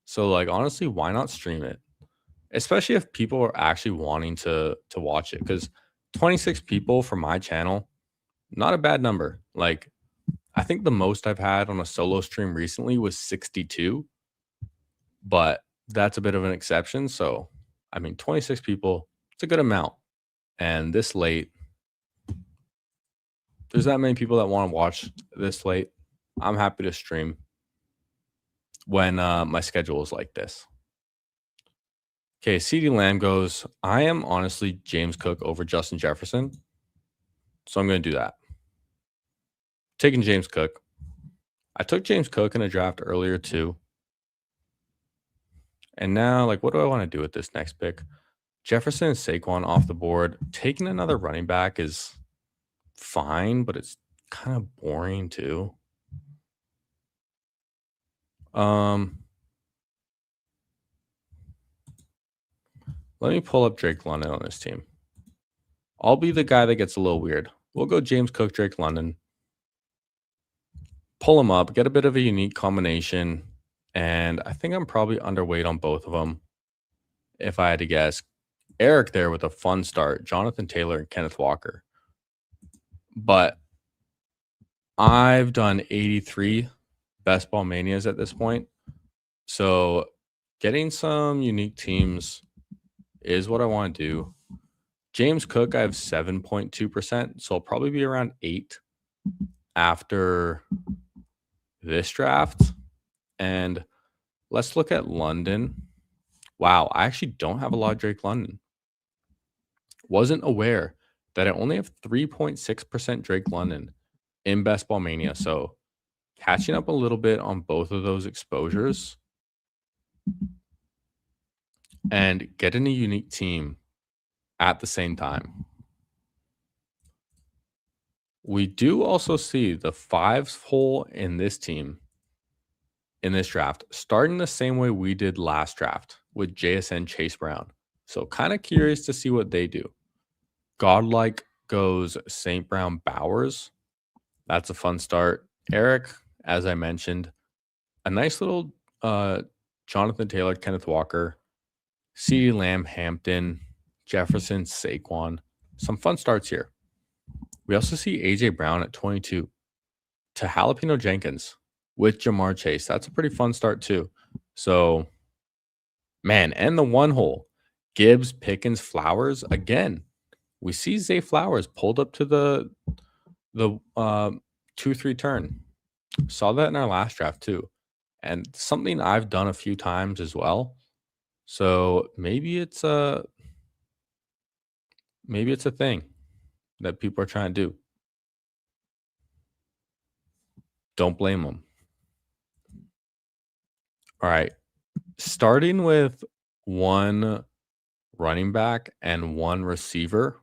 So, like, honestly, why not stream it? Especially if people are actually wanting to watch it. Because 26 people for my channel, not a bad number. Like, I think the most I've had on a solo stream recently was 62. But that's a bit of an exception. So, I mean, 26 people, it's a good amount. And this late, there's that many people that want to watch this late. I'm happy to stream when my schedule is like this. Okay, CeeDee Lamb goes, I am honestly James Cook over Justin Jefferson. So I'm going to do that. Taking James Cook. I took James Cook in a draft earlier too. And now, like, what do I want to do with this next pick? Jefferson and Saquon off the board. Taking another running back is fine, but it's kind of boring too. Let me pull up Drake London on this team. I'll be the guy that gets a little weird. We'll go James Cook, Drake London. Pull him up, get a bit of a unique combination. And I think I'm probably underweight on both of them. If I had to guess. Eric there with a fun start. Jonathan Taylor and Kenneth Walker. But I've done 83 Best Ball Manias at this point. So getting some unique teams is what I want to do. James Cook, I have 7.2%, so I'll probably be around 8 after this draft. And let's look at London. Wow, I actually don't have a lot of Drake London. Wasn't aware that I only have 3.6% Drake London in Best Ball Mania. So catching up a little bit on both of those exposures and getting a unique team at the same time. We do also see the 5 hole in this team in this draft starting the same way we did last draft with JSN Chase Brown. So kind of curious to see what they do. Godlike goes St. Brown Bowers. That's a fun start. Eric, as I mentioned, a nice little Jonathan Taylor, Kenneth Walker, CeeDee Lamb, Hampton, Jefferson, Saquon. Some fun starts here. We also see AJ Brown at 22 to Jalapeno Jenkins with Jamar Chase. That's a pretty fun start too. So, man, and the 1 hole, Gibbs, Pickens, Flowers. Again, we see Zay Flowers pulled up to the 2-3 turn. Saw that in our last draft too. And something I've done a few times as well. So maybe it's a thing that people are trying to do. Don't blame them. All right. Starting with 1 running back and 1 receiver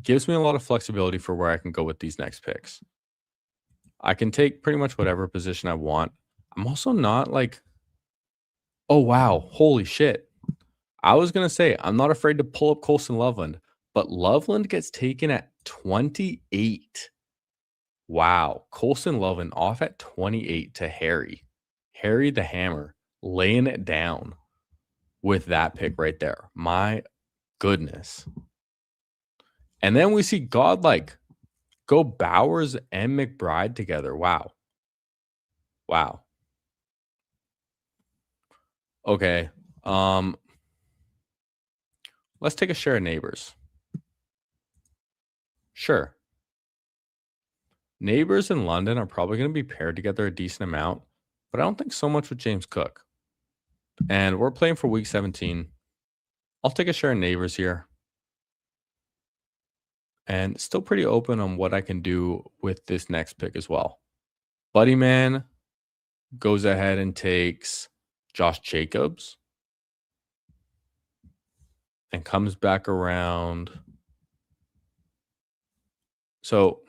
gives me a lot of flexibility for where I can go with these next picks. I can take pretty much whatever position I want. I'm also not like, oh, wow, holy shit. I was going to say, I'm not afraid to pull up Colson Loveland, but Loveland gets taken at 28. Wow. Colson Loveland off at 28 to Harry. Harry the Hammer laying it down with that pick right there. My goodness. And then we see Godlike go Bowers and McBride together. Wow. Wow. Okay. Let's take a share of Neighbors. Sure. Neighbors in London are probably going to be paired together a decent amount, but I don't think so much with James Cook. And we're playing for week 17. I'll take a share of Neighbors here. And still pretty open on what I can do with this next pick as well. Buddy Man goes ahead and takes Josh Jacobs and comes back around. So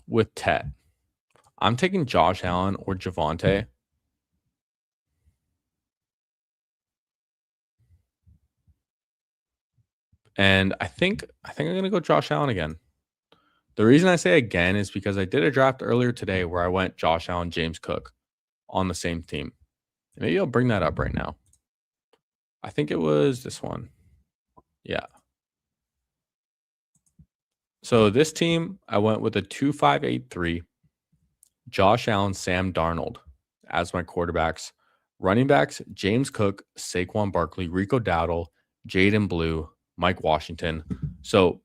with Tet, I'm taking Josh Allen or Javonte. And I think I'm going to go Josh Allen again. The reason I say again is because I did a draft earlier today where I went Josh Allen, James Cook on the same team. Maybe I'll bring that up right now. I think it was this one. Yeah. So this team, I went with a 2-5-8-3. Josh Allen, Sam Darnold as my quarterbacks. Running backs, James Cook, Saquon Barkley, Rico Dowdle, Jaden Blue, Mike Washington. So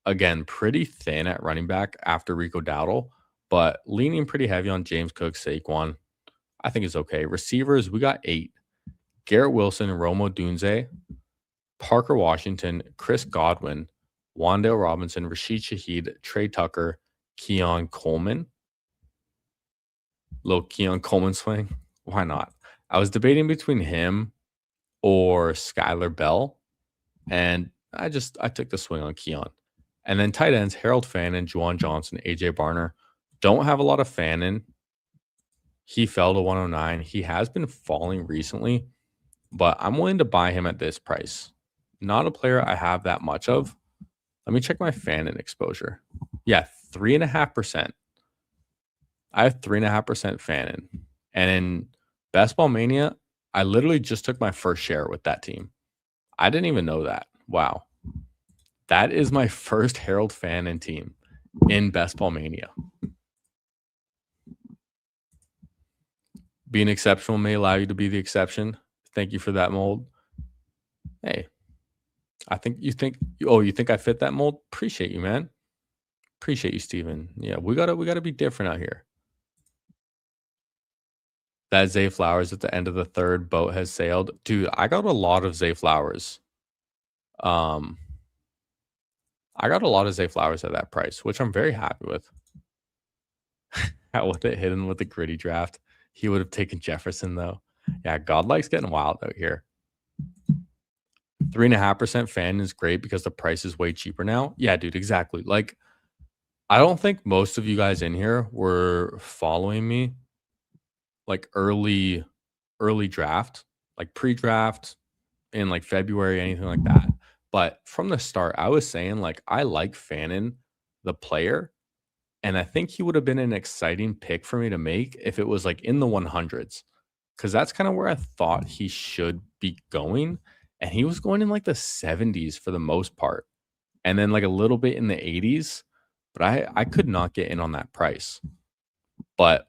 again, pretty thin at running back after Rico Dowdle, but leaning pretty heavy on James Cook, Saquon. I think it's okay. Receivers, we got 8. Garrett Wilson, Romo Dunze, Parker Washington, Chris Godwin, Wan'Dale Robinson, Rashid Shaheed, Trey Tucker, Keon Coleman. Little Keon Coleman swing. Why not? I was debating between him or Skylar Bell, and I took the swing on Keon. And then tight ends, Harold Fannin, Juwan Johnson, AJ Barner. Don't have a lot of Fannin. He fell to 109. He has been falling recently, but I'm willing to buy him at this price. Not a player I have that much of. Let me check my Fannin exposure. Yeah, 3.5%. I have 3.5% Fannin. And in Best Ball Mania, I literally just took my first share with that team. I didn't even know that. Wow. That is my first Harold Fannin team in Best Ball Mania. Being exceptional may allow you to be the exception. Thank you for that mold. Hey, I think you think oh, you think I fit that mold? Appreciate you, man. Appreciate you, Steven. Yeah, we gotta be different out here. That Zay Flowers at the end of the third boat has sailed. Dude, I got a lot of Zay Flowers. Um, I got a lot of Zay Flowers at that price, which I'm very happy with. I would have hit him with the gritty draft. He would have taken Jefferson though. Yeah, Godlike's getting wild out here. 3.5% fan is great because the price is way cheaper now. Yeah, dude, exactly. Like, I don't think most of you guys in here were following me like early draft, like pre-draft in like February, anything like that. But from the start, I was saying like I like Fannin, the player, and I think he would have been an exciting pick for me to make if it was like in the 100s, because that's kind of where I thought he should be going. And he was going in like the 70s for the most part, and then like a little bit in the 80s. But I could not get in on that price. But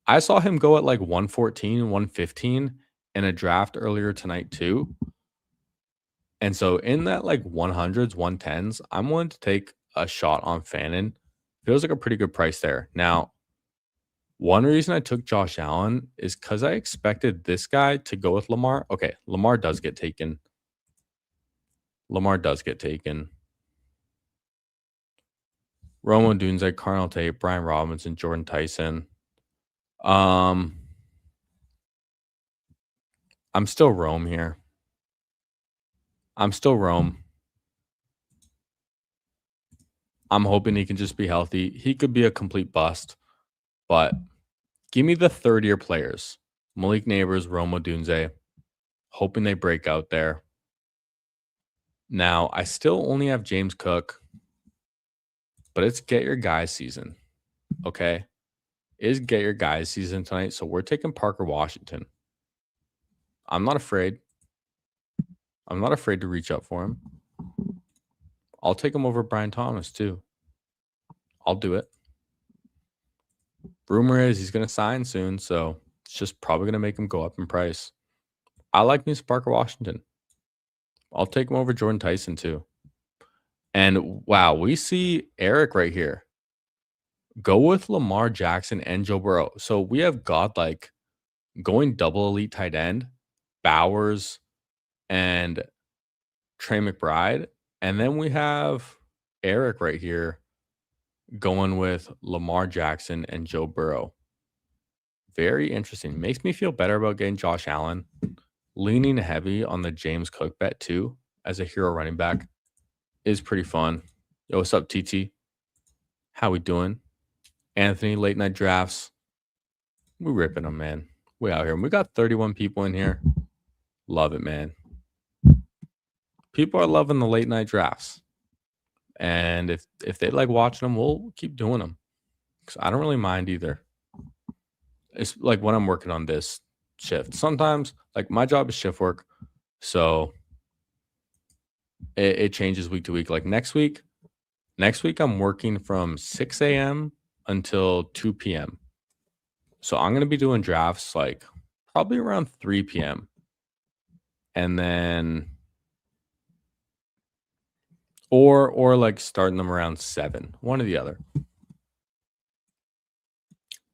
I saw him go at like 114, 115 in a draft earlier tonight too. And so in that like 100s, 110s, I'm willing to take a shot on Fannin. Feels like a pretty good price there. Now, one reason I took Josh Allen is because I expected this guy to go with Lamar. Okay, Lamar does get taken. Lamar does get taken. Romo Dunze, Carnell Tate, Brian Robinson, Jordan Tyson. I'm still Rome here. I'm still Rome. I'm hoping he can just be healthy. He could be a complete bust, but give me the third-year players. Malik Neighbors, Roma Dunze. Hoping they break out there. Now, I still only have James Cook, but it's get your guys season. Okay? Is get your guys season tonight. So we're taking Parker Washington. I'm not afraid. I'm not afraid to reach up for him. I'll take him over Brian Thomas too. I'll do it. Rumor is he's going to sign soon, so it's just probably going to make him go up in price. I like me some Parker Washington. I'll take him over Jordan Tyson too. And wow, we see Eric right here. Go with Lamar Jackson and Joe Burrow. So we have Godlike going double elite tight end, Bowers and Trey McBride. And then we have Eric right here going with Lamar Jackson and Joe Burrow. Very interesting. Makes me feel better about getting Josh Allen. Leaning heavy on the James Cook bet too as a hero running back is pretty fun. Yo, what's up, TT? How we doing? Anthony, late night drafts. We ripping them, man. We out here. And we got 31 people in here. Love it, man. People are loving the late night drafts. And if they like watching them, we'll keep doing them. Because I don't really mind either. It's like when I'm working on this shift. Sometimes, like my job is shift work. So it changes week to week. Like next week, I'm working from 6 a.m. until 2 p.m. So I'm going to be doing drafts like probably around 3 p.m. And then or like starting them around 7, one or the other.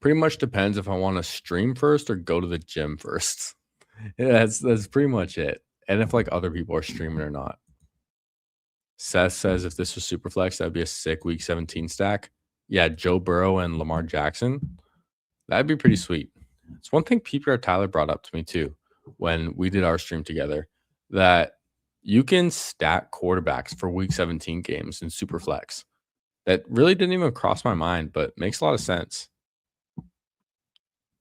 Pretty much depends if I want to stream first or go to the gym first. Yeah, that's pretty much it. And if like other people are streaming or not. Seth says if this was Superflex, that'd be a sick week 17 stack. Yeah, Joe Burrow and Lamar Jackson. That'd be pretty sweet. It's one thing PPR Tyler brought up to me too when we did our stream together, that you can stack quarterbacks for week 17 games in Superflex. That really didn't even cross my mind, but makes a lot of sense.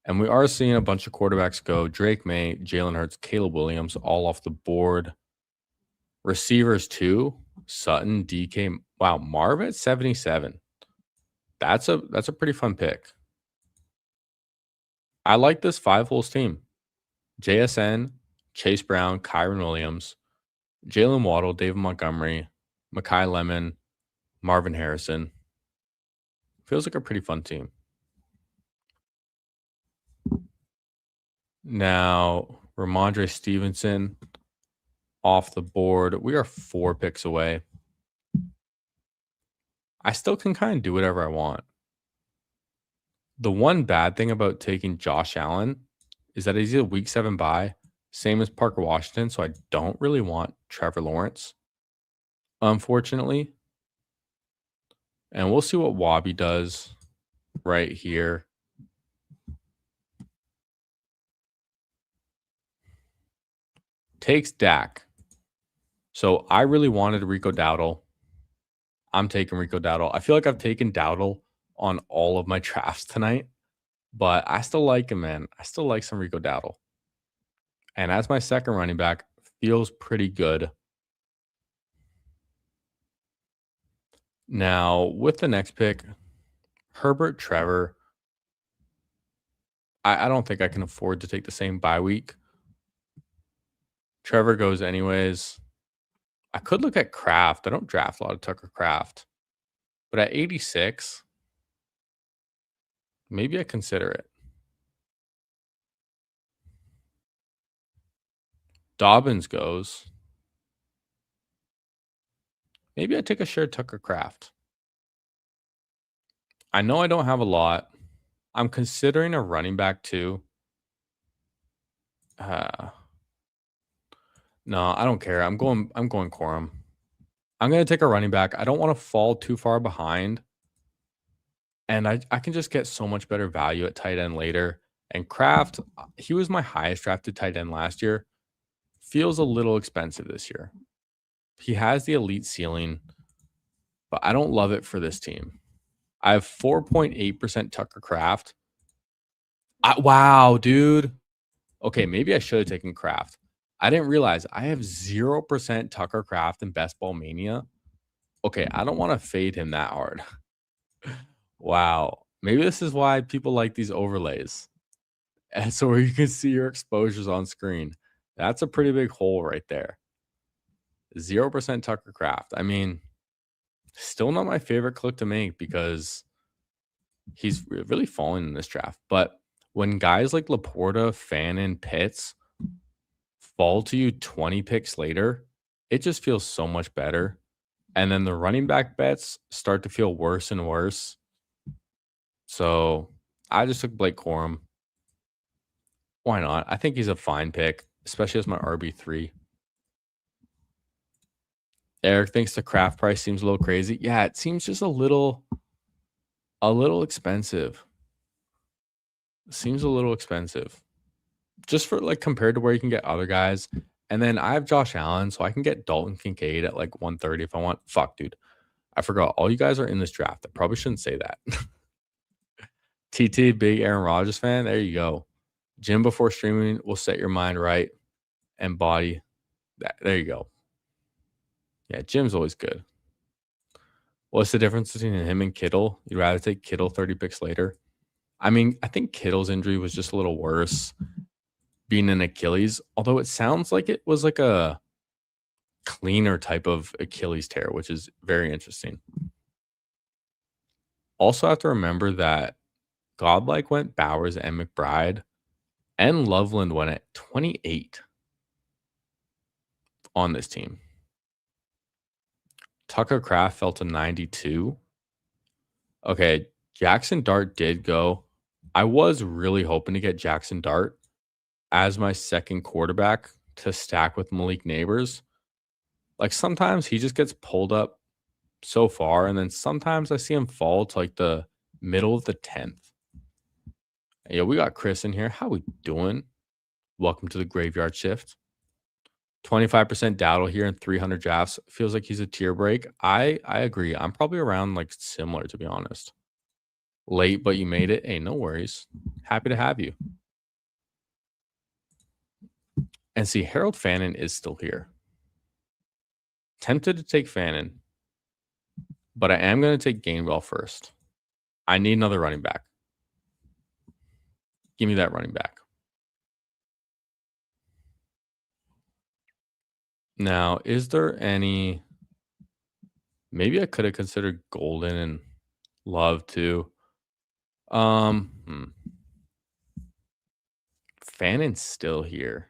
And we are seeing a bunch of quarterbacks go. Drake May, Jalen Hurts, Caleb Williams, all off the board. Receivers too. Sutton, DK. Wow, Marv at 77. That's a pretty fun pick. I like this 5-holes team. JSN, Chase Brown, Kyron Williams, Jalen Waddle, David Montgomery, Mekhi Lemon, Marvin Harrison. Feels like a pretty fun team. Now, Ramondre Stevenson off the board. We are 4 picks away. I still can kind of do whatever I want. The one bad thing about taking Josh Allen is that he's a week 7 bye, same as Parker Washington, so I don't really want Trevor Lawrence, unfortunately. And we'll see what Wabi does right here. Takes Dak. So I really wanted Rico Dowdle. I'm taking Rico Dowdle. I feel like I've taken Dowdle on all of my drafts tonight, but I still like him, man. I still like some Rico Dowdle. And as my second running back, feels pretty good. Now, with the next pick, Herbert Trevor, I don't think I can afford to take the same bye week. Trevor goes anyways. I could look at Kraft. I don't draft a lot of Tucker Kraft. But at 86, maybe I consider it. Dobbins goes. Maybe I take a shared Tucker Kraft. I know I don't have a lot. I'm considering a running back too. No, I don't care. I'm going Corum. I'm going to take a running back. I don't want to fall too far behind. And I can just get so much better value at tight end later. And Kraft, he was my highest drafted tight end last year. Feels a little expensive this year. He has the elite ceiling, but I don't love it for this team. I have 4.8% Tucker Kraft. Wow, dude. Okay, maybe I should have taken Kraft. I didn't realize I have 0% Tucker Kraft in Best Ball Mania. Okay, I don't want to fade him that hard. Wow. Maybe this is why people like these overlays. And so where you can see your exposures on screen. That's a pretty big hole right there. 0% Tucker Kraft. I mean, still not my favorite click to make because he's really falling in this draft. But when guys like Laporta, Fannin, Pitts fall to you 20 picks later, it just feels so much better. And then the running back bets start to feel worse and worse. So I just took Blake Corum. Why not? I think he's a fine pick, especially as my RB3. Eric thinks the Kraft price seems a little crazy. Yeah, it seems just a little expensive. Seems a little expensive. Just for like compared to where you can get other guys. And then I have Josh Allen, so I can get Dalton Kincaid at like 130 if I want. Fuck, dude. I forgot. All you guys are in this draft. I probably shouldn't say that. TT, big Aaron Rodgers fan. There you go. Gym before streaming will set your mind right and body. There you go. Yeah, Jim's always good. What's the difference between him and Kittle? You'd rather take Kittle 30 picks later? I mean, I think Kittle's injury was just a little worse being an Achilles, although it sounds like it was like a cleaner type of Achilles tear, which is very interesting. Also have to remember that Godlike went Bowers and McBride, and Loveland went at 28 on this team. Tucker Kraft fell to 92. Okay, Jackson Dart did go. I was really hoping to get Jackson Dart as my second quarterback to stack with Malik Neighbors. Like sometimes he just gets pulled up so far, and then sometimes I see him fall to like the middle of the 10th. Yeah, we got Chris in here. How we doing? Welcome to the graveyard shift. 25% Dowdle here in 300 drafts. Feels like he's a tier break. I agree. I'm probably around like similar, to be honest. Late, but you made it. Hey, no worries. Happy to have you. And see, Harold Fannin is still here. Tempted to take Fannin, but I am going to take Gainwell first. I need another running back. Give me that running back. Now, is there any... Maybe I could have considered Golden and Love too. Fannin's still here.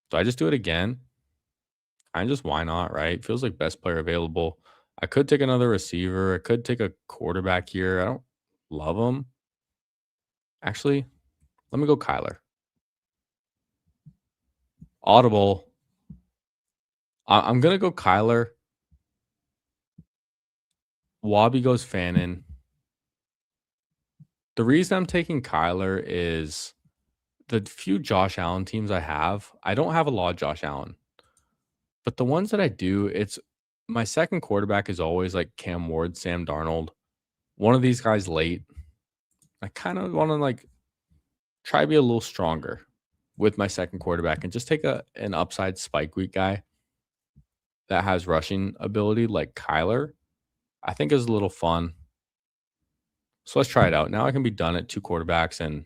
Do I just do it again? I just why not, right? Feels like best player available. I could take another receiver. I could take a quarterback here. I don't love him. Actually, let me go Kyler. Audible. I'm gonna go Kyler. Wabi goes Fannin. The reason I'm taking Kyler is the few Josh Allen teams I have. I don't have a lot of Josh Allen, but the ones that I do, it's my second quarterback is always like Cam Ward, Sam Darnold. One of these guys late. I kind of want to like try to be a little stronger with my second quarterback and just take an upside spike week guy that has rushing ability like Kyler. I think is a little fun. So let's try it out. Now I can be done at two quarterbacks, and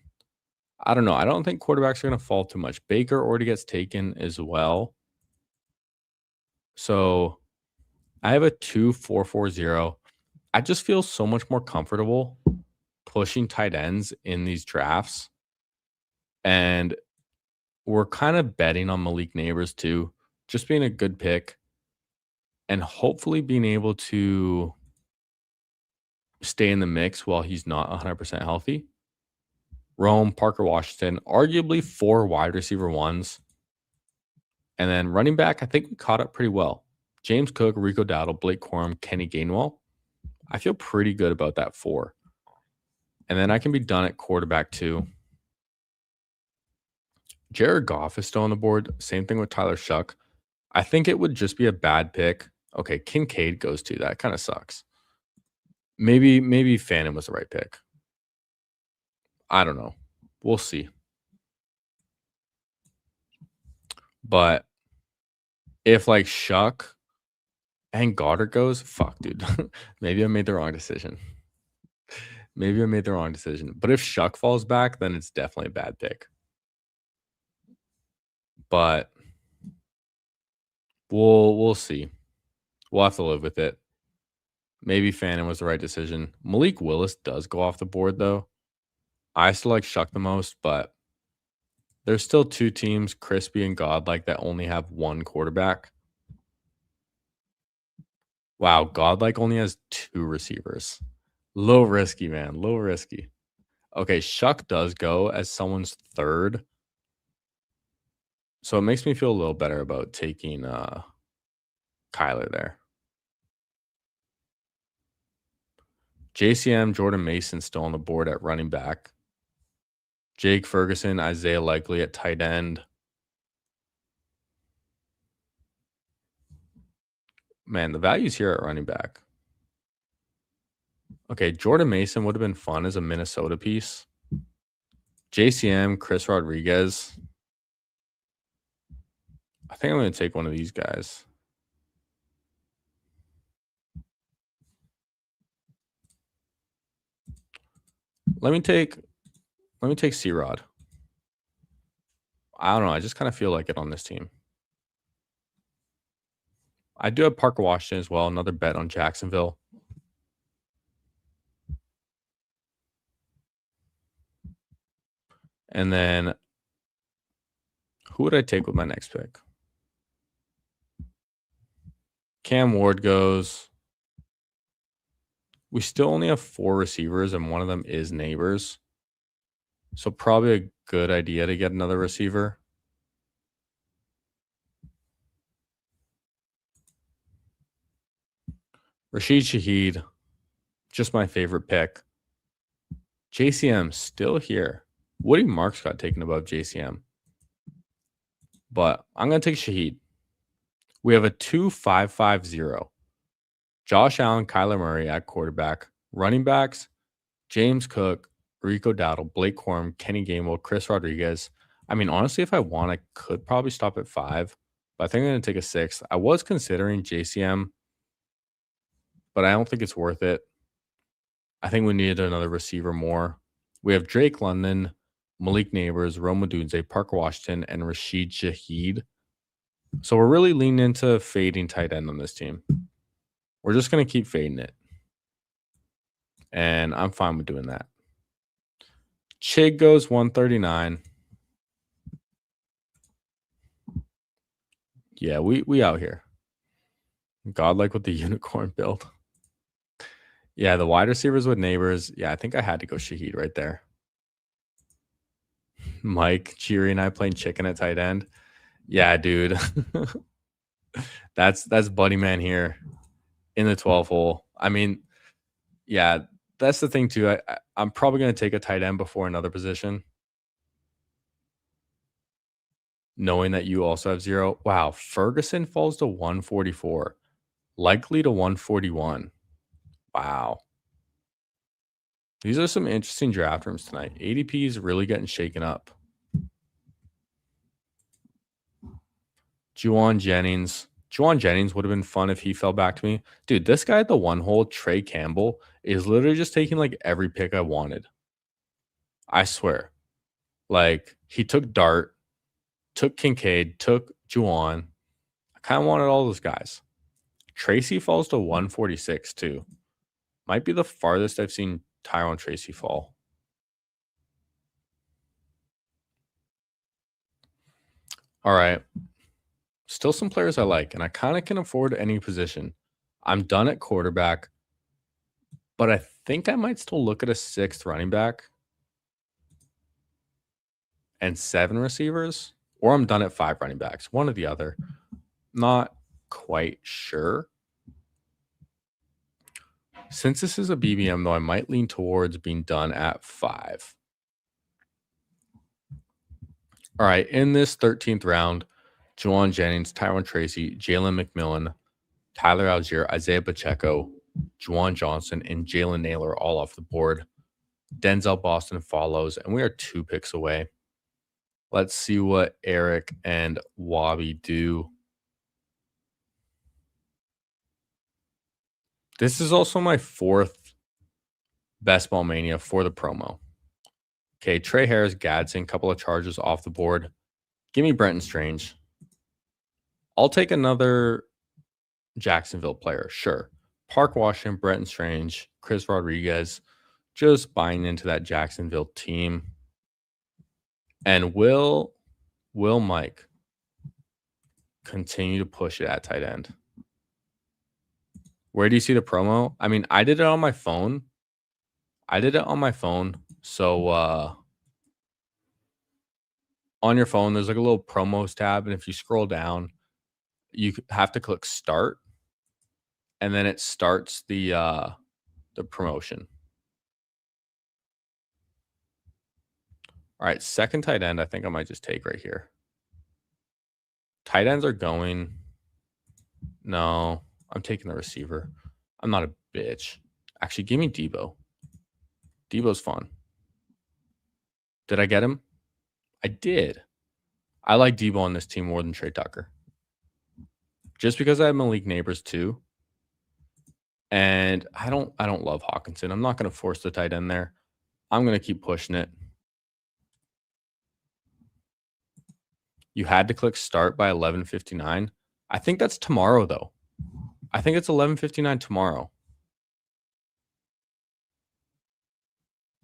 I don't know. I don't think quarterbacks are going to fall too much. Baker already gets taken as well. So I have a 2-4-4-0. I just feel so much more comfortable pushing tight ends in these drafts. And we're kind of betting on Malik Neighbors too, just being a good pick and hopefully being able to stay in the mix while he's not 100% healthy. Rome, Parker Washington, arguably 4 wide receiver ones. And then running back, I think we caught up pretty well. James Cook, Rico Dowdle, Blake Corum, Kenny Gainwell. I feel pretty good about that 4. And then I can be done at quarterback too. Jared Goff is still on the board. Same thing with Tyler Shuck. I think it would just be a bad pick. Okay, Kincaid goes to that. Kind of sucks. Maybe Fannin was the right pick. I don't know. We'll see. But if like Shuck and Goddard goes, fuck, dude. Maybe I made the wrong decision. But if Shuck falls back, then it's definitely a bad pick. But we'll see. We'll have to live with it. Maybe Fannin was the right decision. Malik Willis does go off the board though. I still like Shuck the most, but there's still 2 teams, Crispy and Godlike, that only have 1 quarterback. Wow, Godlike only has 2 receivers. Low risky, man. Low risky. Okay, Shuck does go as someone's 3rd. So it makes me feel a little better about taking Kyler there. JCM, Jordan Mason still on the board at running back. Jake Ferguson, Isaiah Likely at tight end. Man, the value's here at running back. Okay, Jordan Mason would have been fun as a Minnesota piece. JCM, Chris Rodriguez. I think I'm going to take one of these guys. Let me take C-Rod. I don't know. I just kind of feel like it on this team. I do have Parker Washington as well. Another bet on Jacksonville. And then who would I take with my next pick? Cam Ward goes. We still only have 4 receivers, and one of them is Neighbors. So probably a good idea to get another receiver. Rashid Shaheed, just my favorite pick. JCM still here. Woody Marks got taken above JCM. But I'm going to take Shaheed. We have a 2-5-5-0. Josh Allen, Kyler Murray at quarterback. Running backs, James Cook, Rico Dowdle, Blake Corum, Kenny Gainwell, Chris Rodriguez. I mean, honestly, if I want, I could probably stop at 5. But I think I'm going to take a 6th. I was considering JCM, but I don't think it's worth it. I think we needed another receiver more. We have Drake London, Malik Neighbors, Rome Odunze, Parker Washington, and Rashid Shaheed. So we're really leaning into fading tight end on this team. We're just going to keep fading it. And I'm fine with doing that. Chig goes 139. Yeah, we out here. Godlike with the unicorn build. Yeah, the wide receivers with Neighbors. Yeah, I think I had to go Shaheed right there. Mike, Cheery, and I playing chicken at tight end. Yeah, dude. that's Buddy Man here in the 12 hole. I mean, yeah, that's the thing too. I'm probably going to take a tight end before another position, knowing that you also have 0. Wow, Ferguson falls to 144, likely to 141. Wow. These are some interesting draft rooms tonight. ADP is really getting shaken up. Juwan Jennings. Juwan Jennings would have been fun if he fell back to me. Dude, this guy at the 1 hole, Trey Campbell, is literally just taking like every pick I wanted. I swear. Like, he took Dart, took Kincaid, took Juwan. I kind of wanted all those guys. Tracy falls to 146 too. Might be the farthest I've seen Tyrone Tracy fall. All right. Still some players I like, and I kind of can afford any position. I'm done at quarterback, but I think I might still look at a 6th running back and 7 receivers, or I'm done at 5 running backs, one or the other. Not quite sure. Since this is a BBM, though, I might lean towards being done at 5. All right, in this 13th round, Juwan Jennings, Tyrone Tracy, Jalen McMillan, Tyler Algier, Isaiah Pacheco, Juwan Johnson, and Jalen Naylor all off the board. Denzel Boston follows, and we are 2 picks away. Let's see what Eric and Wabi do. This is also my 4th Best Ball Mania for the promo. Okay, Trey Harris, Gadsden, couple of charges off the board. Give me Brenton Strange. I'll take another Jacksonville player, sure. Park Washington, Brenton Strange, Chris Rodriguez, just buying into that Jacksonville team. And will Mike continue to push it at tight end? Where do you see the promo? I mean, I did it on my phone. So on your phone, there's like a little promos tab. And if you scroll down, you have to click start. And then it starts the promotion. All right, 2nd tight end, I think I might just take right here. Tight ends are going. No, I'm taking the receiver. I'm not a bitch. Actually, give me Debo. Debo's fun. Did I get him? I did. I like Debo on this team more than Trey Tucker. Just because I have Malik Neighbors too. And I don't love Hawkinson. I'm not going to force the tight end there. I'm going to keep pushing it. You had to click start by 11:59. I think that's tomorrow, though. I think it's 11:59 tomorrow.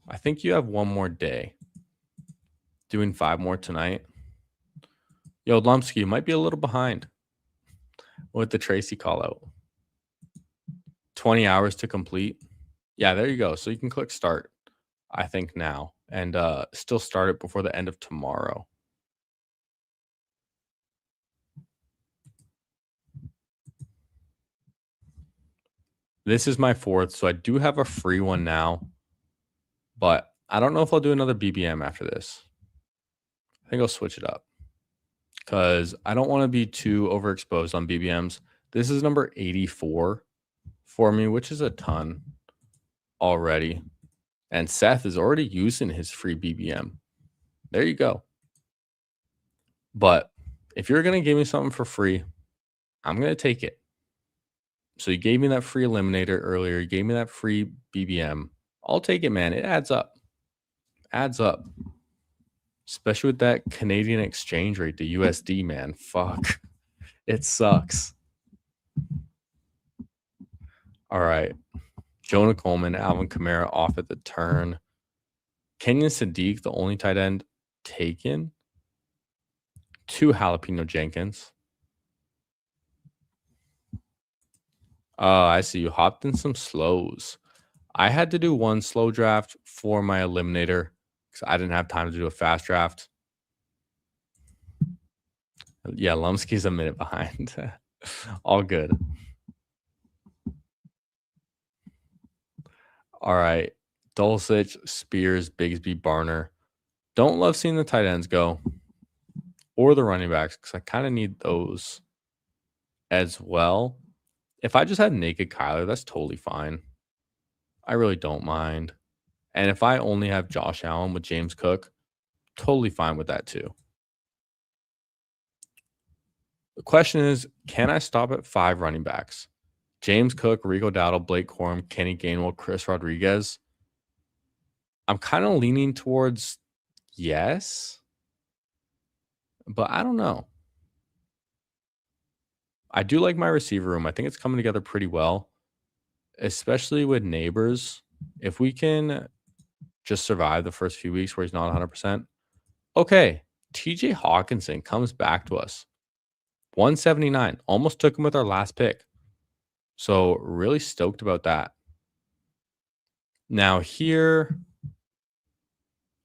I think you have one more day. Doing 5 more tonight. Yo, Lumsky, you might be a little behind with the Tracy call out. 20 hours to complete. Yeah, there you go. So you can click start, I think, now, and still start it before the end of tomorrow. This is my 4th, so I do have a free one now, but I don't know if I'll do another BBM after this. I think I'll switch it up because I don't want to be too overexposed on BBMs. This is number 84 for me, which is a ton already. And Seth is already using his free BBM. There you go. But if you're going to give me something for free, I'm going to take it. So you gave me that free eliminator earlier. You gave me that free BBM. I'll take it, man. It adds up. Adds up. Especially with that Canadian exchange rate, the USD, man. Fuck. It sucks. All right. Jonah Coleman, Alvin Kamara off at the turn. Kenyon Sadiq, the only tight end taken. 2 Jalapeno Jenkins. I see you hopped in some slows. I had to do one slow draft for my eliminator because I didn't have time to do a fast draft. Yeah, Lumsky's a minute behind. All good. All right. Dulcich, Spears, Bigsby, Barner. Don't love seeing the tight ends go or the running backs because I kind of need those as well. If I just had naked Kyler, that's totally fine. I really don't mind. And if I only have Josh Allen with James Cook, totally fine with that too. The question is, can I stop at 5 running backs? James Cook, Rico Dowdle, Blake Corum, Kenny Gainwell, Chris Rodriguez. I'm kind of leaning towards yes, but I don't know. I do like my receiver room. I think it's coming together pretty well, especially with Neighbors. If we can just survive the first few weeks where he's not 100%. Okay, TJ Hawkinson comes back to us. 179. Almost took him with our last pick. So really stoked about that. Now here.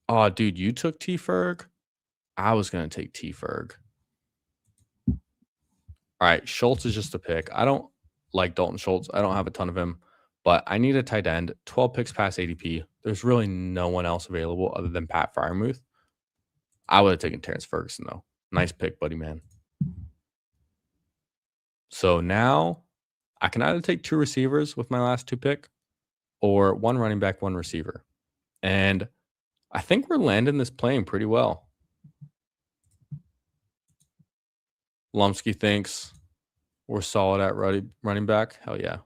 Oh, dude, you took T Ferg? I was going to take T Ferg. All right, Schultz is just a pick. I don't like Dalton Schultz. I don't have a ton of him, but I need a tight end. 12 picks past ADP. There's really no one else available other than Pat Freiermuth. I would have taken Terrence Ferguson, though. Nice pick, buddy, man. So now I can either take 2 receivers with my last 2 pick or 1 running back, 1 receiver. And I think we're landing this playing pretty well. Lumsky thinks we're solid at running back. Hell yeah.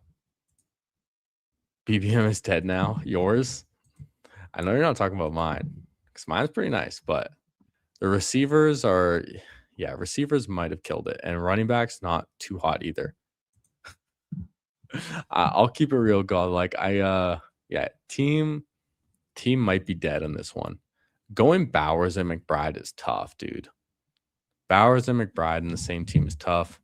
BBM is dead now. Yours? I know you're not talking about mine because mine's pretty nice, but the receivers are, yeah, receivers might have killed it. And running backs, not too hot either. I'll keep it real, God. Like, yeah, team might be dead on this one. Going Bowers and McBride is tough, dude. Bowers and McBride in the same team is tough.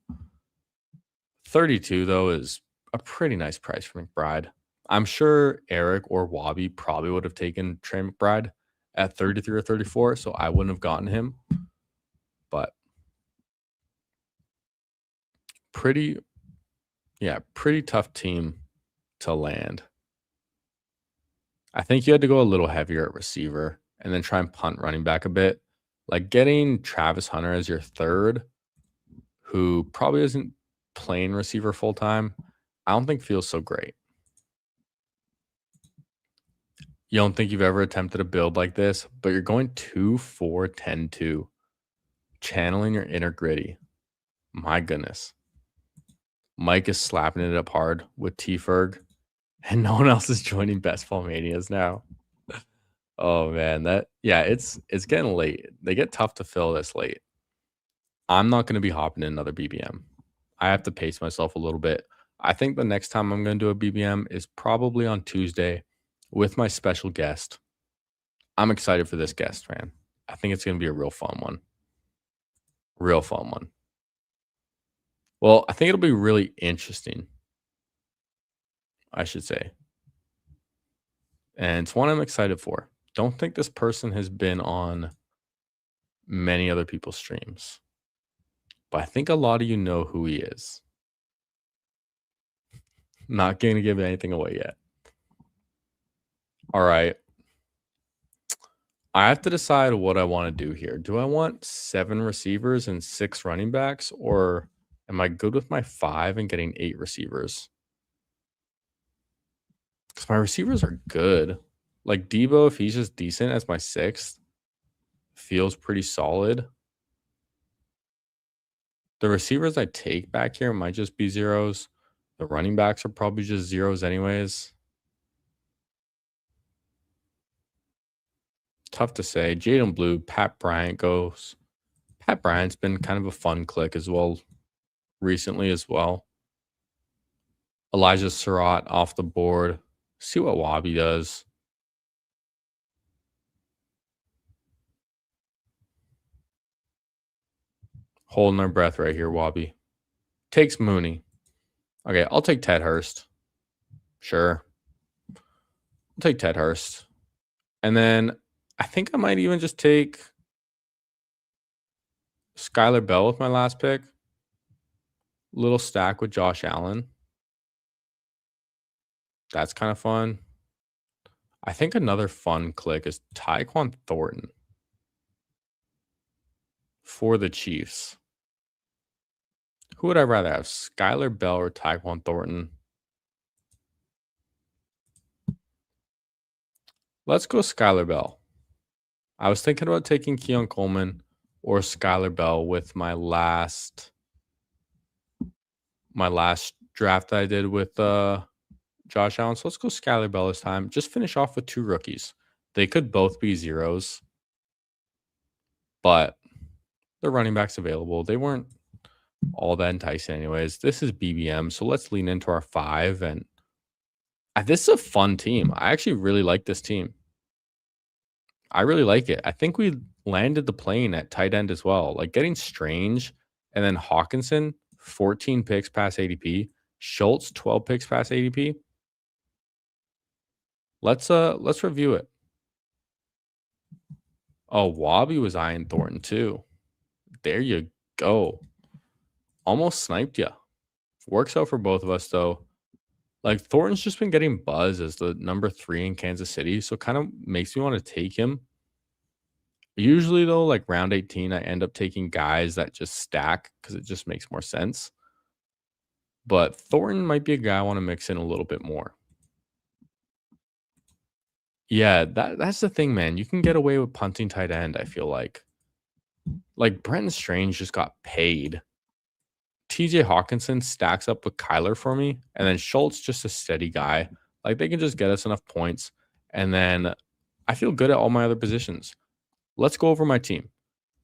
32, though, is a pretty nice price for McBride. I'm sure Eric or Wabi probably would have taken Trey McBride at 33 or 34, so I wouldn't have gotten him. But pretty tough team to land. I think you had to go a little heavier at receiver and then try and punt running back a bit. Like getting Travis Hunter as your third, who probably isn't playing receiver full time, I don't think feels so great. You don't think you've ever attempted a build like this, but you're going 2, 4, 10, 2. Channeling your inner gritty. My goodness. Mike is slapping it up hard with T-Ferg, and no one else is joining Best Ball Manias now. Oh man, it's getting late. They get tough to fill this late. I'm not going to be hopping in another BBM. I have to pace myself a little bit. I think the next time I'm going to do a BBM is probably on Tuesday with my special guest. I'm excited for this guest, man. I think it's going to be a real fun one. Real fun one. Well, I think it'll be really interesting, I should say. And it's one I'm excited for. Don't think this person has been on many other people's streams, but I think a lot of you know who he is. Not going to give anything away yet. All right. I have to decide what I want to do here. Do I want 7 receivers and 6 running backs, or am I good with my 5 and getting 8 receivers? Because my receivers are good. Like Debo, if he's just decent as my 6th, feels pretty solid. The receivers I take back here might just be zeros. The running backs are probably just zeros anyways. Tough to say. Jaden Blue, Pat Bryant goes. Pat Bryant's been kind of a fun click as well recently as well. Elijah Surratt off the board. See what Wabi does. Holding their breath right here, Wabi. Takes Mooney. Okay, I'll take Ted Hurst. Sure. I'll take Ted Hurst. And then I think I might even just take Skylar Bell with my last pick. Little stack with Josh Allen. That's kind of fun. I think another fun click is Tyquan Thornton for the Chiefs. Who would I rather have, Skylar Bell or Tyquan Thornton? Let's go Skylar Bell. I was thinking about taking Keon Coleman or Skylar Bell with my last draft that I did with Josh Allen. So let's go Skylar Bell this time. Just finish off with 2 rookies. They could both be zeros, but the running backs available, they weren't all that enticing anyways. This is BBM, so let's lean into our 5. And this is a fun team. I actually really like this team. I really like it. I think we landed the plane at tight end as well. Like getting Strange and then Hawkinson, 14 picks past ADP. Schultz, 12 picks past ADP. Let's review it. Oh, Wabi was eyeing Thornton too. There you go. Almost sniped you. Works out for both of us though. Like Thornton's just been getting buzz as the number 3 in Kansas City, so kind of makes me want to take him. Usually though, like round 18, I end up taking guys that just stack because it just makes more sense. But Thornton might be a guy I want to mix in a little bit more. Yeah, that's the thing, man. You can get away with punting tight end, I feel like. Like Brenton Strange just got paid. TJ Hawkinson stacks up with Kyler for me, and then Schultz just a steady guy. Like they can just get us enough points, and then I feel good at all my other positions. Let's go over my team.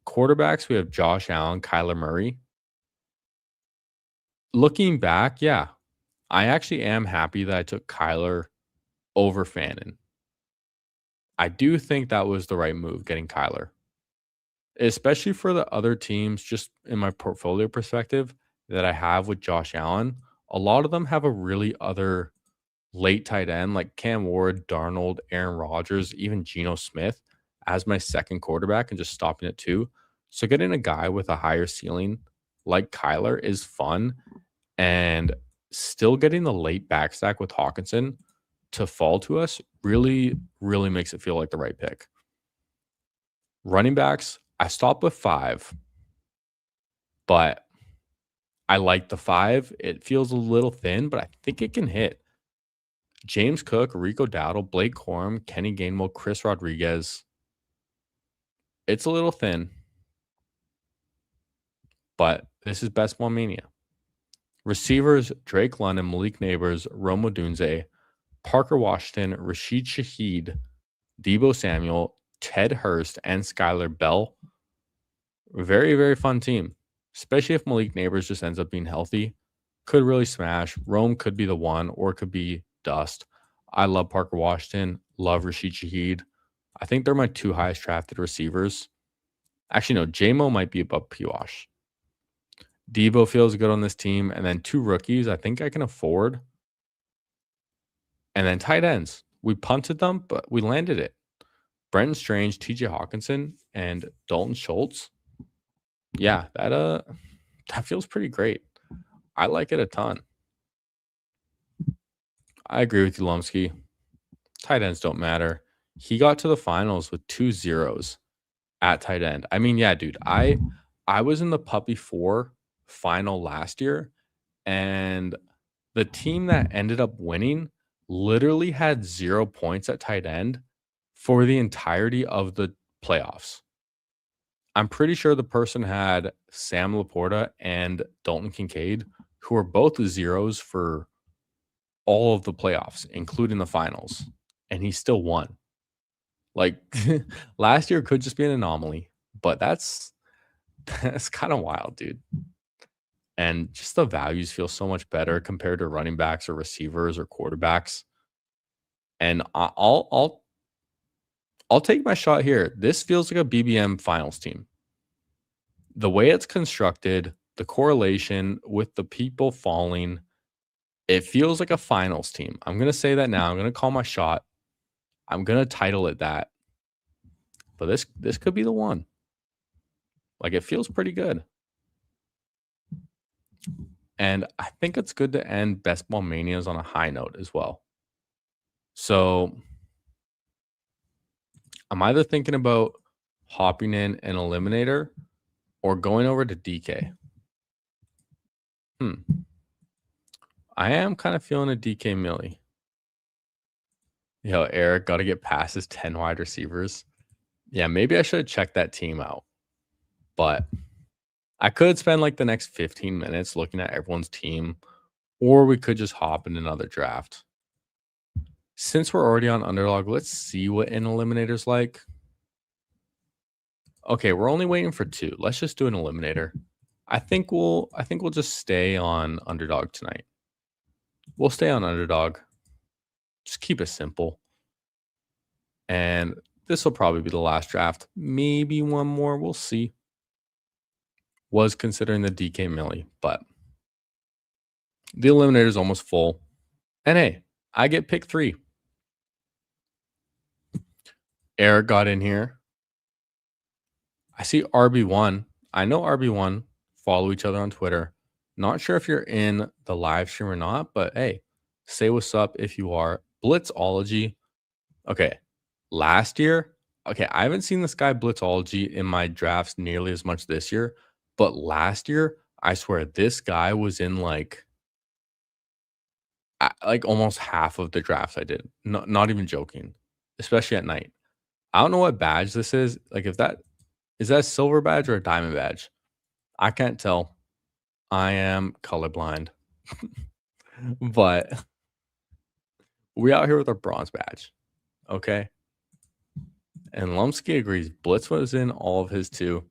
Quarterbacks, we have Josh Allen, Kyler Murray. Looking back, yeah, I actually am happy that I took Kyler over Fannin. I do think that was the right move, getting Kyler, especially for the other teams, just in my portfolio perspective that I have with Josh Allen. A lot of them have a really other late tight end like Cam Ward, Darnold, Aaron Rodgers, even Geno Smith as my second quarterback and just stopping at 2. So getting a guy with a higher ceiling like Kyler is fun, and still getting the late backstack with Hawkinson to fall to us really, really makes it feel like the right pick. Running backs, I stopped with 5, but I like the 5. It feels a little thin, but I think it can hit. James Cook, Rico Dowdle, Blake Corum, Kenny Gainwell, Chris Rodriguez. It's a little thin, but this is Best Ball Mania. Receivers, Drake London, Malik Neighbors, Rome Odunze, Parker Washington, Rashid Shaheed, Deebo Samuel, Ted Hurst, and Skylar Bell. Very, very fun team, especially if Malik Neighbors just ends up being healthy. Could really smash. Rome could be the one, or it could be dust. I love Parker Washington, love Rashid Shaheed. I think they're my 2 highest drafted receivers. Actually, no, J-Mo might be above P-Wash. Deebo feels good on this team, and then 2 rookies I think I can afford. And then tight ends. We punted them, but we landed it. Brenton Strange, TJ Hawkinson, and Dalton Schultz. Yeah, that feels pretty great. I like it a ton. I agree with you, Lumsky. Tight ends don't matter. He got to the finals with 2 zeros at tight end. I mean, yeah, dude, I was in the Puppy 4 final last year, and the team that ended up winning literally had 0 points at tight end for the entirety of the playoffs. I'm pretty sure the person had Sam Laporta and Dalton Kincaid, who were both zeros for all of the playoffs, including the finals, and he still won. Like last year could just be an anomaly, but that's kind of wild, dude. And just the values feel so much better compared to running backs or receivers or quarterbacks. And I'll take my shot here. This feels like a BBM finals team. The way it's constructed, the correlation with the people falling, It feels like a finals team. I'm gonna say that now. I'm gonna call my shot. I'm gonna title it that. But this could be the one. Like it feels pretty good. And I think it's good to end Best Ball Manias on a high note as well. So I'm either thinking about hopping in an eliminator or going over to DK. I am kind of feeling a DK Millie. Yo, Eric got to get past his 10 wide receivers. Yeah, maybe I should check that team out. But I could spend like the next 15 minutes looking at everyone's team, or we could just hop in another draft. Since we're already on underdog, let's see what an eliminator's like. Okay, we're only waiting for 2. Let's just do an eliminator. I think we'll just stay on underdog tonight. We'll stay on underdog. Just keep it simple. And this will probably be the last draft. Maybe one more. We'll see. Was considering the DK Millie, but the eliminator is almost full. And hey, I get pick 3. Eric got in here. I see RB1. I know RB1. Follow each other on Twitter. Not sure if you're in the live stream or not, but hey, say what's up if you are. Blitzology. Okay. Last year, okay, I haven't seen this guy Blitzology in my drafts nearly as much this year, but last year, I swear this guy was in like almost half of the drafts I did. Not even joking, especially at night. I don't know what badge this is. Like if that is that a silver badge or a diamond badge? I can't tell. I am colorblind. But we out here with our bronze badge. Okay. And Lumsky agrees. Blitz was in all of his too.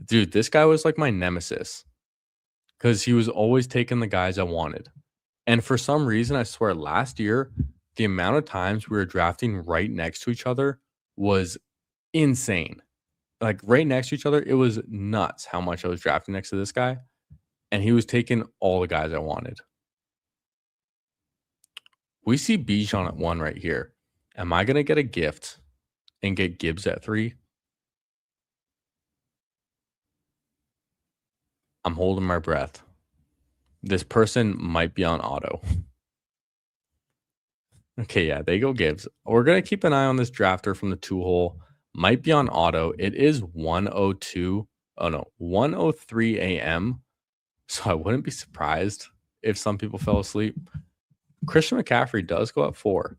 Dude, this guy was like my nemesis. Because he was always taking the guys I wanted. And for some reason, I swear last year, the amount of times we were drafting right next to each other was insane. Like right next to each other, it was nuts how much I was drafting next to this guy. And he was taking all the guys I wanted. We see Bijan at 1 right here. Am I going to get a gift and get Gibbs at 3? I'm holding my breath. This person might be on auto. Okay, yeah, they go Gibbs. We're going to keep an eye on this drafter from the 2-hole. Might be on auto. It is 1:02. Oh, no, 1:03 a.m. So I wouldn't be surprised if some people fell asleep. Christian McCaffrey does go at 4.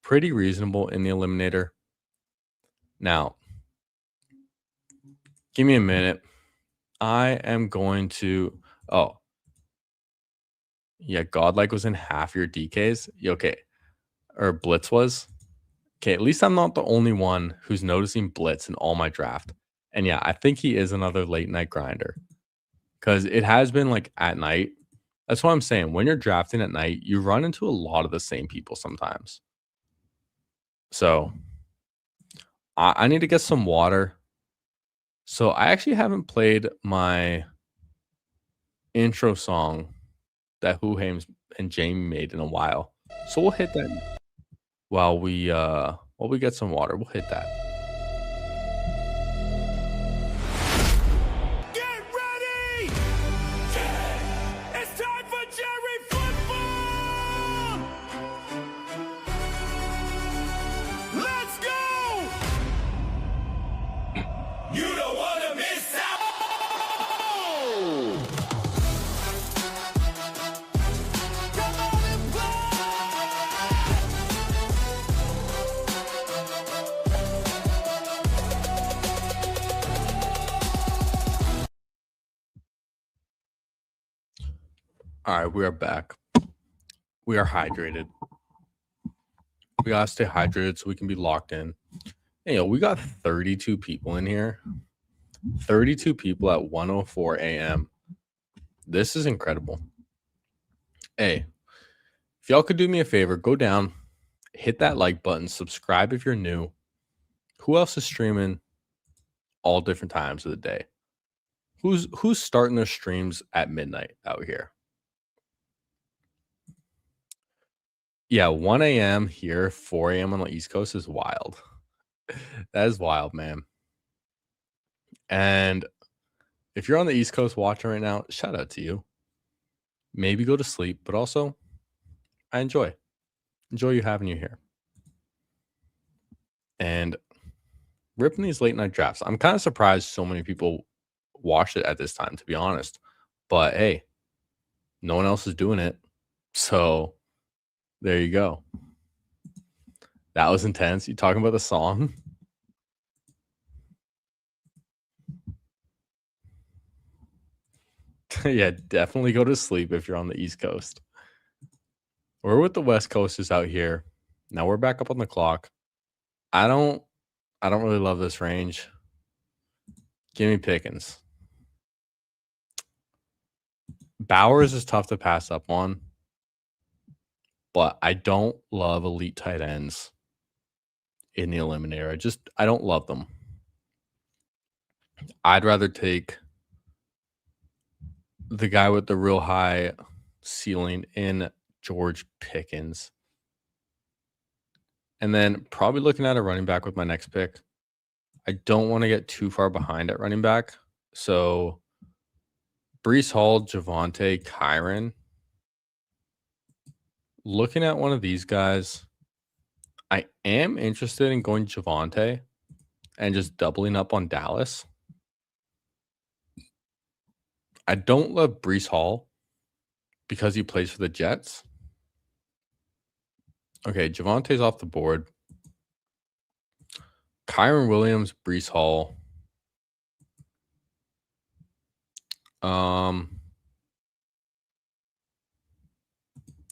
Pretty reasonable in the eliminator. Now, give me a minute. I am going to... Oh. Yeah, Godlike was in half your DKs. Okay. Or Blitz was. Okay, at least I'm not the only one who's noticing Blitz in all my draft. And yeah, I think he is another late night grinder. Because it has been like at night. That's what I'm saying. When you're drafting at night, you run into a lot of the same people sometimes. So I need to get some water. So I actually haven't played my intro song that Who Hames and Jamie made in a while. So we'll hit that while we get some water. We'll hit that. Get ready! It's time for Jerry Football! Let's go! You don't want to miss out! Come on and All right, we are back. We are hydrated. We gotta stay hydrated so we can be locked in. Hey, we got 32 people in here. 32 people at 1:04 a.m. This is incredible. Hey, if y'all could do me a favor, go down, hit that like button, subscribe if you're new. Who else is streaming all different times of the day? Who's starting their streams at midnight out here? Yeah, 1 a.m. here, 4 a.m. on the East Coast is wild. That is wild, man. And if you're on the East Coast watching right now, shout out to you. Maybe go to sleep, but also I enjoy you having you here. And ripping these late night drafts. I'm kind of surprised so many people watched it at this time, to be honest. But hey, no one else is doing it. So there you go. That was intense. You talking about the song? Yeah, definitely go to sleep if you're on the East Coast. We're with the West Coasters out here. Now we're back up on the clock. I don't really love this range. Give me Pickens. Bowers is tough to pass up on, but I don't love elite tight ends in the eliminator. I don't love them. I'd rather take the guy with the real high ceiling in George Pickens. And then probably looking at a running back with my next pick. I don't want to get too far behind at running back. So Brees Hall, Javonte, Kyron. Looking at one of these guys, I am interested in going Javonte and just doubling up on Dallas. I don't love Brees Hall because he plays for the Jets. Okay, Javonte's off the board. Kyron Williams, Brees Hall.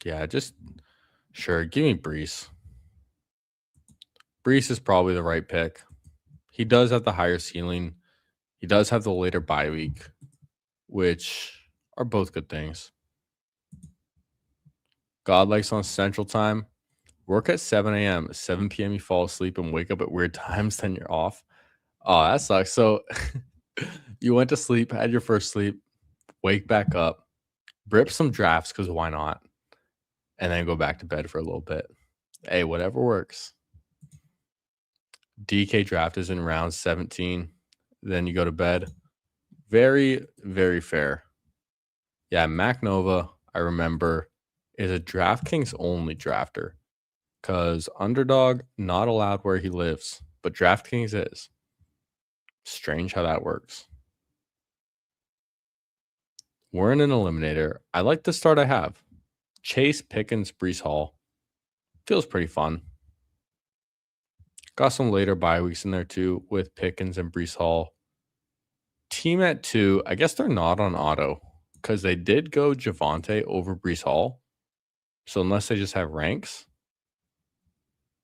Yeah, just sure. Give me Brees. Brees is probably the right pick. He does have the higher ceiling. He does have the later bye week, which are both good things. God likes on Central Time. Work at 7 a.m. 7 p.m. you fall asleep and wake up at weird times, then you're off. Oh, that sucks. So you went to sleep, had your first sleep, wake back up, rip some drafts because why not? And then go back to bed for a little bit. Hey, whatever works. DK draft is in round 17. Then you go to bed. Very, very fair. Yeah, Mac Nova, I remember, is a DraftKings only drafter because Underdog not allowed where he lives, but DraftKings is. Strange how that works. We're in an eliminator. I like the start I have. Chase, Pickens, Brees Hall. Feels pretty fun. Got some later bye weeks in there too with Pickens and Brees Hall. Team at 2, I guess they're not on auto because they did go Javonte over Brees Hall. So unless they just have ranks,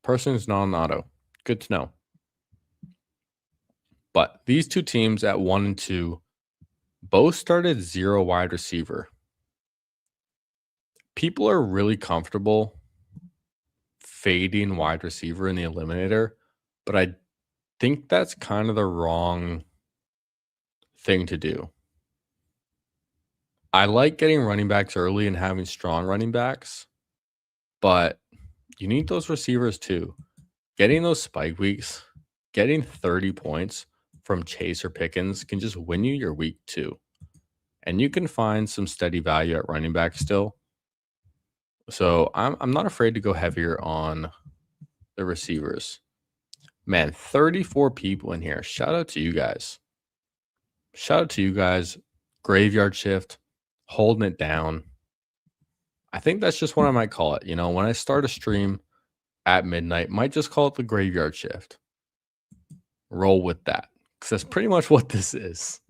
person's not on auto. Good to know. But these two teams at 1 and 2 both started 0 wide receiver. People are really comfortable fading wide receiver in the eliminator, but I think that's kind of the wrong thing to do. I like getting running backs early and having strong running backs, but you need those receivers too. Getting those spike weeks, getting 30 points from Chase or Pickens can just win you your week 2. And you can find some steady value at running back still. So I'm not afraid to go heavier on the receivers. Man, 34 people in here. Shout out to you guys. Shout out to you guys. Graveyard shift, holding it down. I think that's just what I might call it. You know, when I start a stream at midnight, might just call it the graveyard shift. Roll with that because that's pretty much what this is.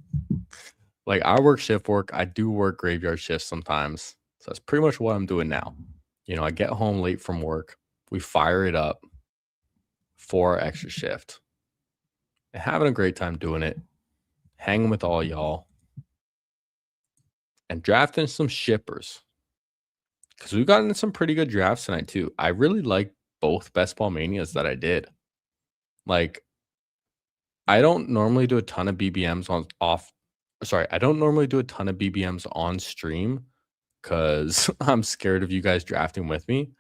Like I work shift work. I do work graveyard shifts sometimes. So that's pretty much what I'm doing now. You know, I get home late from work. We fire it up for our extra shift. And having a great time doing it. Hanging with all y'all. And drafting some shippers. Because we've gotten some pretty good drafts tonight too. I really like both Best Ball Manias that I did. Like, I don't normally do a ton of BBMs I don't normally do a ton of BBMs on stream because I'm scared of you guys drafting with me.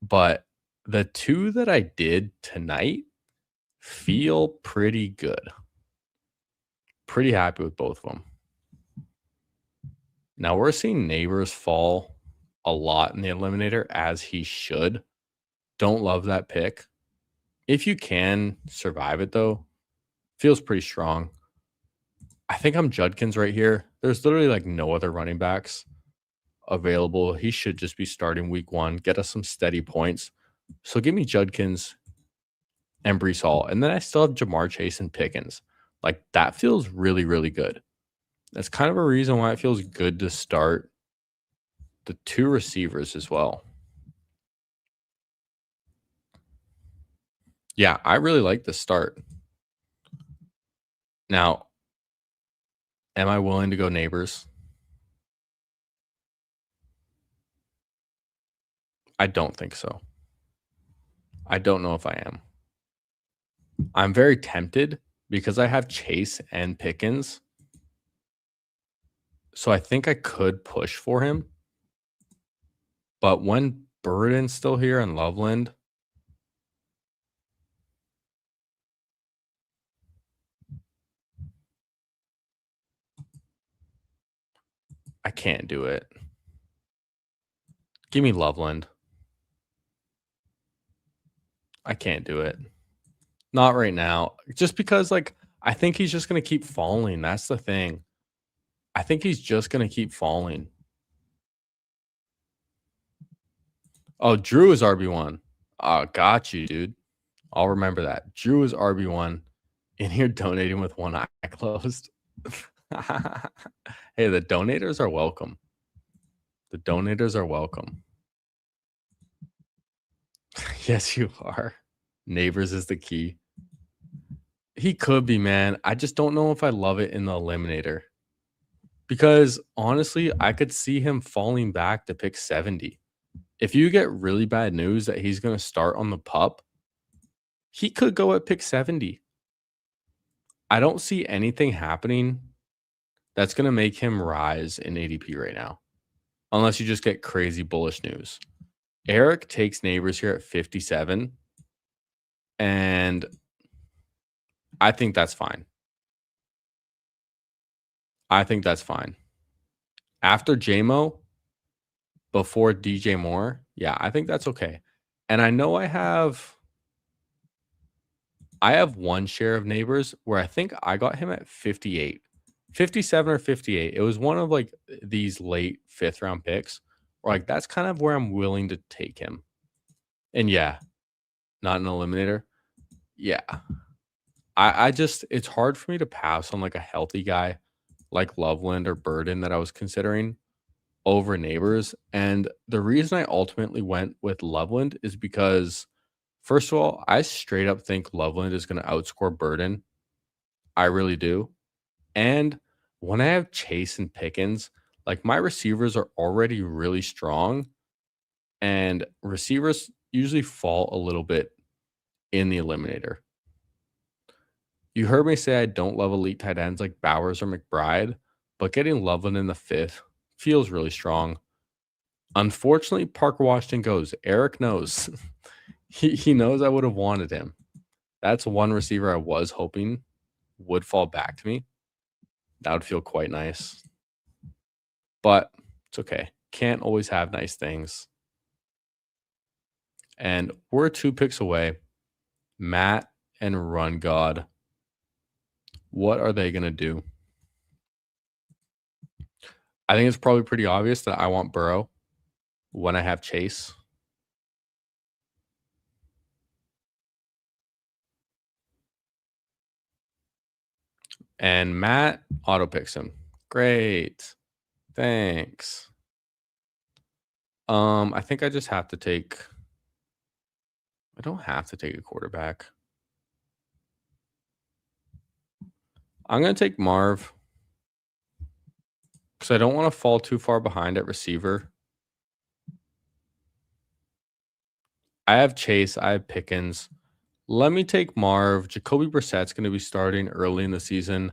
but the two that I did tonight feel pretty good. Pretty happy with both of them. Now we're seeing Neighbors fall a lot in the eliminator as he should. Don't love that pick. If you can survive it though, feels pretty strong. I think I'm Judkins right here. There's literally like no other running backs available. He should just be starting week 1, get us some steady points. So give me Judkins and Brees Hall. And then I still have Jamar Chase and Pickens. Like that feels really, really good. That's kind of a reason why it feels good to start the 2 receivers as well. Yeah, I really like the start. Now, am I willing to go Neighbors? I don't think so. I don't know if I am. I'm very tempted because I have Chase and Pickens. So I think I could push for him. But when Burden's still here and Loveland, I can't do it. Give me Loveland. I can't do it. Not right now. Just because, like, I think he's just going to keep falling. That's the thing. I think he's just going to keep falling. Oh, Drew is RB1. Oh, got you, dude. I'll remember that. Drew is RB1 in here donating with one eye closed. Hey, the donators are welcome. The donators are welcome. Yes, you are. Neighbors is the key. He could be, man. I just don't know if I love it in the eliminator. Because honestly, I could see him falling back to pick 70. If you get really bad news that he's going to start on the pup, he could go at pick 70. I don't see anything happening that's going to make him rise in ADP right now, unless you just get crazy bullish news. Eric takes Neighbors here at 57, and I think that's fine. I think that's fine. After JMO, before DJ Moore, yeah, I think that's okay. And I know I have one share of Neighbors where I think I got him at 58, 57 or 58. It was one of like these late 5th round picks. Or like that's kind of where I'm willing to take him. And yeah, not an eliminator. Yeah. I just it's hard for me to pass on like a healthy guy like Loveland or Burden that I was considering over Neighbors. And the reason I ultimately went with Loveland is because, first of all, I straight up think Loveland is going to outscore Burden. I really do. And when I have Chase and Pickens, like my receivers are already really strong, and receivers usually fall a little bit in the eliminator. You heard me say I don't love elite tight ends like Bowers or McBride, but getting Loveland in the 5th feels really strong. Unfortunately, Parker Washington goes. Eric knows. he knows I would have wanted him. That's one receiver I was hoping would fall back to me. That would feel quite nice. But it's okay. Can't always have nice things. And we're 2 picks away. Matt and Run God. What are they going to do? I think it's probably pretty obvious that I want Burrow when I have Chase. And Matt auto picks him. Great. Thanks. I think I just have to take. I don't have to take a quarterback. I'm going to take Marv because I don't want to fall too far behind at receiver. I have Chase. I have Pickens. Let me take Marv. Jacoby Brissett's going to be starting early in the season.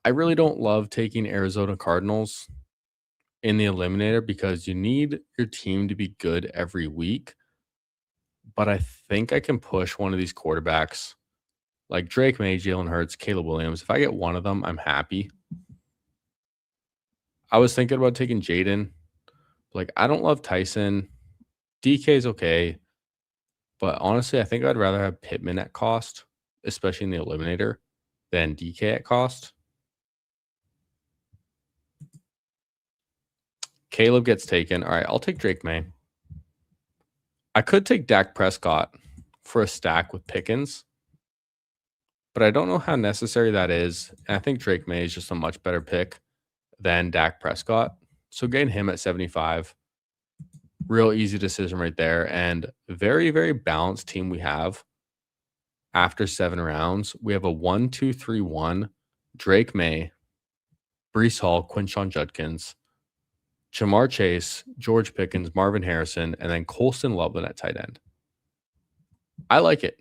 I really don't love taking Arizona Cardinals in the eliminator because you need your team to be good every week. but I think I can push one of these quarterbacks like Drake May, Jalen Hurts, Caleb Williams. If I get one of them, I'm happy. I was thinking about taking Jaden. Like, I don't love Tyson. DK is okay. But honestly, I think I'd rather have Pittman at cost, especially in the eliminator, than DK at cost. Caleb gets taken. All right, I'll take Drake May. I could take Dak Prescott for a stack with Pickens, but I don't know how necessary that is. And I think Drake May is just a much better pick than Dak Prescott. So getting him at 75, real easy decision right there. And very, very balanced team we have after 7 rounds. We have a 1-2-3-1, Drake May, Brees Hall, Quinshon Judkins, Jamar Chase, George Pickens, Marvin Harrison, and then Colston Loveland at tight end. I like it.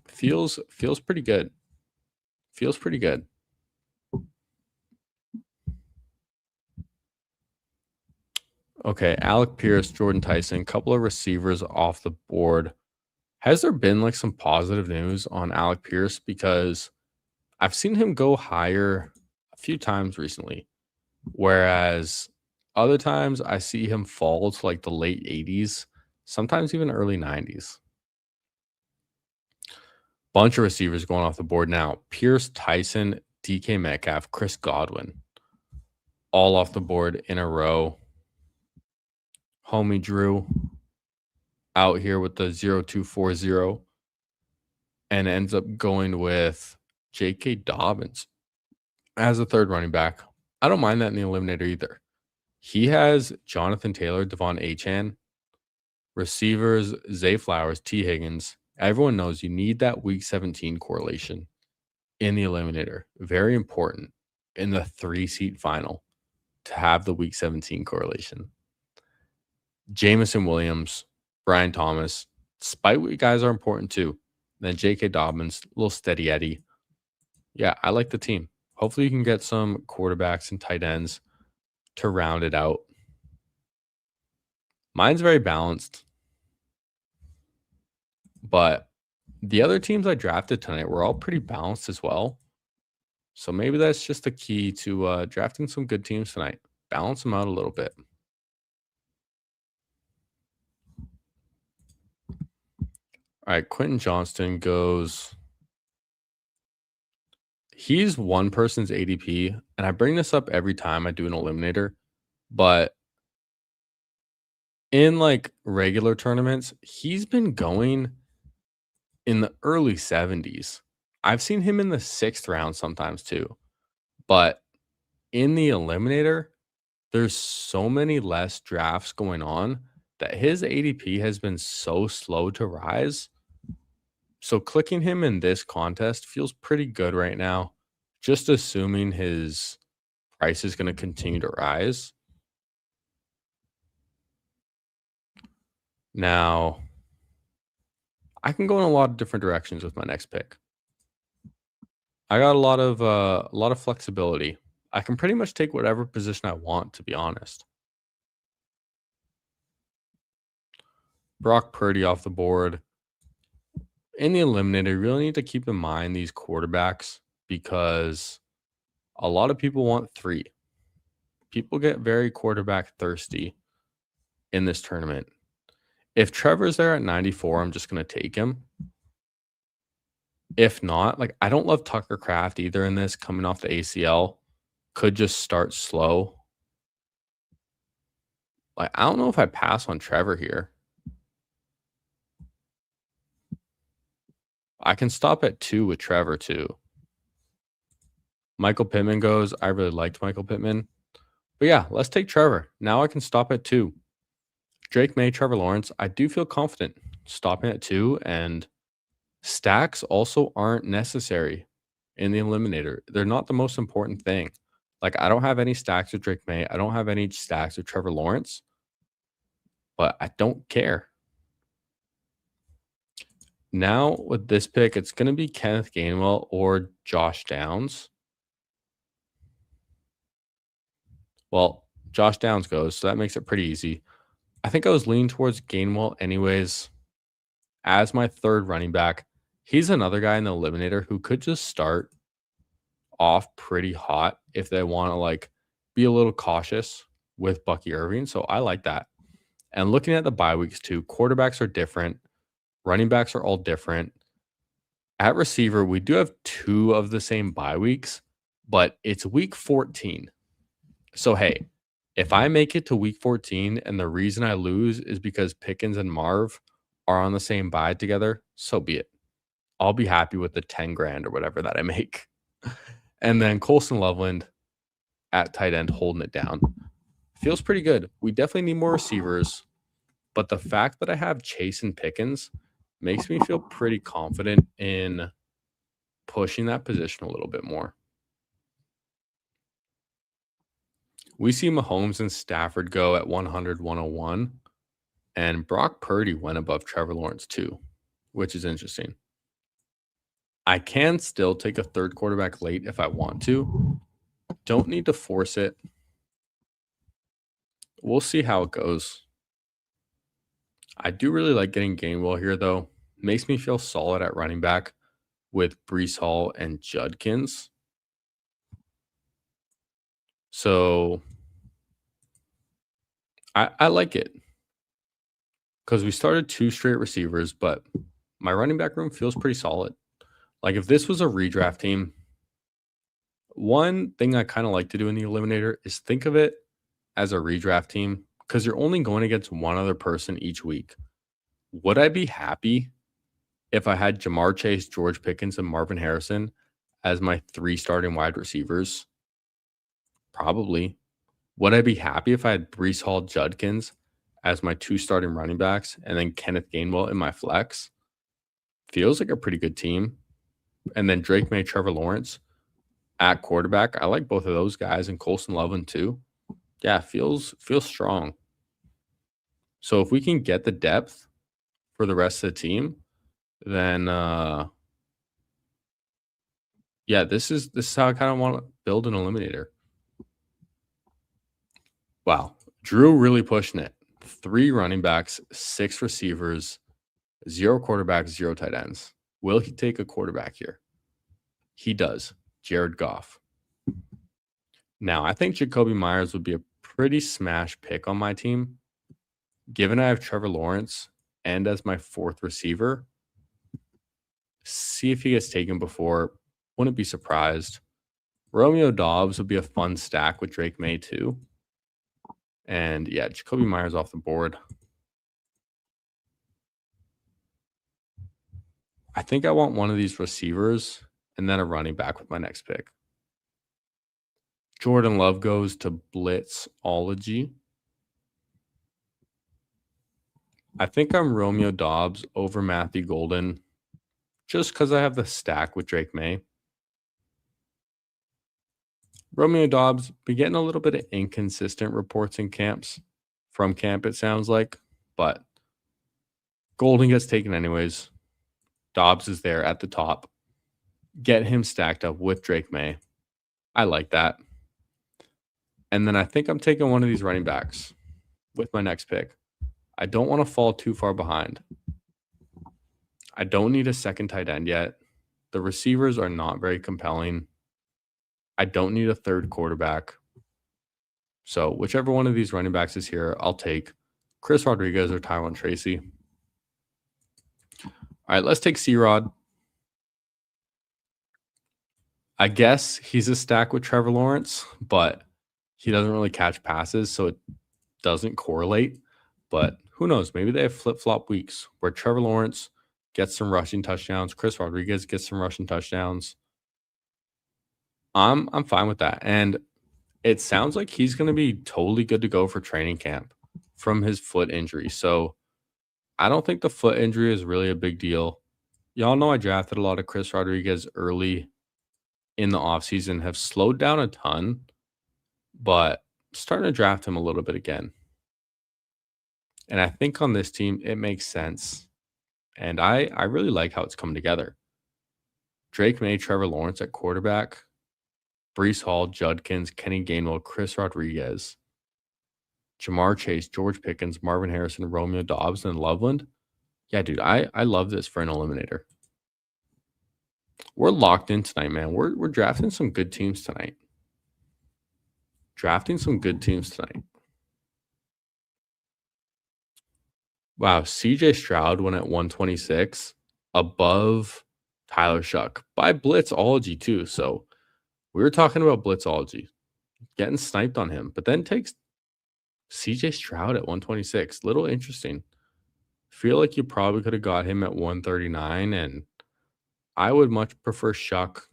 Feels pretty good. Feels pretty good. Okay, Alec Pierce, Jordan Tyson, couple of receivers off the board. Has there been like some positive news on Alec Pierce? Because I've seen him go higher a few times recently, whereas other times I see him fall to like the late 80s, sometimes even early 90s. Bunch of receivers going off the board now. Pierce, Tyson, DK Metcalf, Chris Godwin, all off the board in a row. Homie Drew out here with the 0240 and ends up going with J.K. Dobbins as a third running back. I don't mind that in the eliminator either. He has Jonathan Taylor, Devon Achane, receivers, Zay Flowers, T. Higgins. Everyone knows you need that week 17 correlation in the eliminator. Very important in the 3-seat final to have the week 17 correlation. Jameson Williams, Brian Thomas, spite guys are important too. Then J.K. Dobbins, a little steady Eddie. Yeah, I like the team. Hopefully you can get some quarterbacks and tight ends to round it out. Mine's very balanced. But the other teams I drafted tonight were all pretty balanced as well. So maybe that's just the key to drafting some good teams tonight. Balance them out a little bit. All right, Quentin Johnston goes. He's one person's ADP, and I bring this up every time I do an eliminator, but in like regular tournaments, he's been going in the early 70s. I've seen him in the 6th round sometimes too. But in the eliminator, there's so many less drafts going on that his ADP has been so slow to rise. So clicking him in this contest feels pretty good right now, just assuming his price is going to continue to rise. Now, I can go in a lot of different directions with my next pick. I got a lot of flexibility. I can pretty much take whatever position I want, to be honest. Brock Purdy off the board. In the eliminator, you really need to keep in mind these quarterbacks because a lot of people want 3. People get very quarterback thirsty in this tournament. If Trevor's there at 94, I'm just going to take him. If not, like I don't love Tucker Kraft either in this coming off the ACL. Could just start slow. Like I don't know if I pass on Trevor here. I can stop at 2 with Trevor too. Michael Pittman goes. I really liked Michael Pittman. But yeah, let's take Trevor. Now I can stop at 2. Drake May, Trevor Lawrence. I do feel confident stopping at 2, and stacks also aren't necessary in the eliminator. They're not the most important thing. Like I don't have any stacks with Drake May. I don't have any stacks with Trevor Lawrence, but I don't care. Now with this pick, it's going to be Kenneth Gainwell or Josh Downs. Well, Josh Downs goes, so that makes it pretty easy. I think I was leaning towards Gainwell anyways. as my third running back. He's another guy in the eliminator who could just start off pretty hot if they want to like be a little cautious with Bucky Irving. So I like that. And looking at the bye weeks too, quarterbacks are different, running backs are all different. At receiver, we do have 2 of the same bye weeks, but it's week 14. So hey, if I make it to week 14 and the reason I lose is because Pickens and Marv are on the same bye together, so be it. I'll be happy with the 10 grand or whatever that I make. And then Colson Loveland at tight end holding it down. Feels pretty good. We definitely need more receivers, but the fact that I have Chase and Pickens makes me feel pretty confident in pushing that position a little bit more. We see Mahomes and Stafford go at 100, 101, and Brock Purdy went above Trevor Lawrence too, which is interesting. I can still take a third quarterback late if I want to. Don't need to force it. We'll see how it goes. I do really like getting Gainwell here, though. Makes me feel solid at running back with Brees Hall and Judkins. So I like it because we started 2 straight receivers, but my running back room feels pretty solid. Like if this was a redraft team, one thing I kind of like to do in the eliminator is think of it as a redraft team because you're only going against one other person each week. Would I be happy if I had Jamar Chase, George Pickens, and Marvin Harrison as my 3 starting wide receivers? Probably. Would I be happy if I had Brees Hall, Judkins as my 2 starting running backs and then Kenneth Gainwell in my flex? Feels like a pretty good team. And then Drake May, Trevor Lawrence at quarterback. I like both of those guys and Colson Loveland too. Yeah, feels strong. So if we can get the depth for the rest of the team, then yeah, this is how I kind of want to build an eliminator. Wow. Drew really pushing it. 3 running backs, 6 receivers, 0 quarterbacks, 0 tight ends. Will he take a quarterback here? He does. Jared Goff. Now, I think Jacoby Myers would be a pretty smash pick on my team. Given I have Trevor Lawrence and as my 4th receiver, see if he gets taken before. Wouldn't be surprised. Romeo Dobbs would be a fun stack with Drake May too. And yeah, Jacoby Myers off the board. I think I want one of these receivers and then a running back with my next pick. Jordan Love goes to Blitzology. I think I'm Romeo Dobbs over Matthew Golden just because I have the stack with Drake May. Romeo Dobbs be getting a little bit of inconsistent reports in camps from camp, it sounds like, but Golden gets taken anyways. Dobbs is there at the top. Get him stacked up with Drake May. I like that. And then I think I'm taking one of these running backs with my next pick. I don't want to fall too far behind. I don't need a second tight end yet. The receivers are not very compelling. I don't need a third quarterback. So whichever one of these running backs is here, I'll take Chris Rodriguez or Tywan Tracy. All right, let's take C-Rod. I guess he's a stack with Trevor Lawrence, but he doesn't really catch passes, so it doesn't correlate. But who knows? Maybe they have flip-flop weeks where Trevor Lawrence gets some rushing touchdowns, Chris Rodriguez gets some rushing touchdowns. I'm fine with that. And it sounds like he's going to be totally good to go for training camp from his foot injury. So I don't think the foot injury is really a big deal. Y'all know I drafted a lot of Chris Rodriguez early in the offseason, have slowed down a ton, but starting to draft him a little bit again. And I think on this team, it makes sense. And I really like how it's coming together. Drake May, Trevor Lawrence at quarterback, Brees Hall, Judkins, Kenny Gainwell, Chris Rodriguez, Jamar Chase, George Pickens, Marvin Harrison, Romeo Dobbs, and Loveland. Yeah, dude, I love this for an eliminator. We're locked in tonight, man. We're drafting some good teams tonight. Drafting some good teams tonight. Wow, CJ Stroud went at 126 above Tyler Shuck by Blitzology too. So we were talking about Blitzology getting sniped on him, but then takes CJ Stroud at 126. Little interesting. Feel like you probably could have got him at 139, and I would much prefer Shuck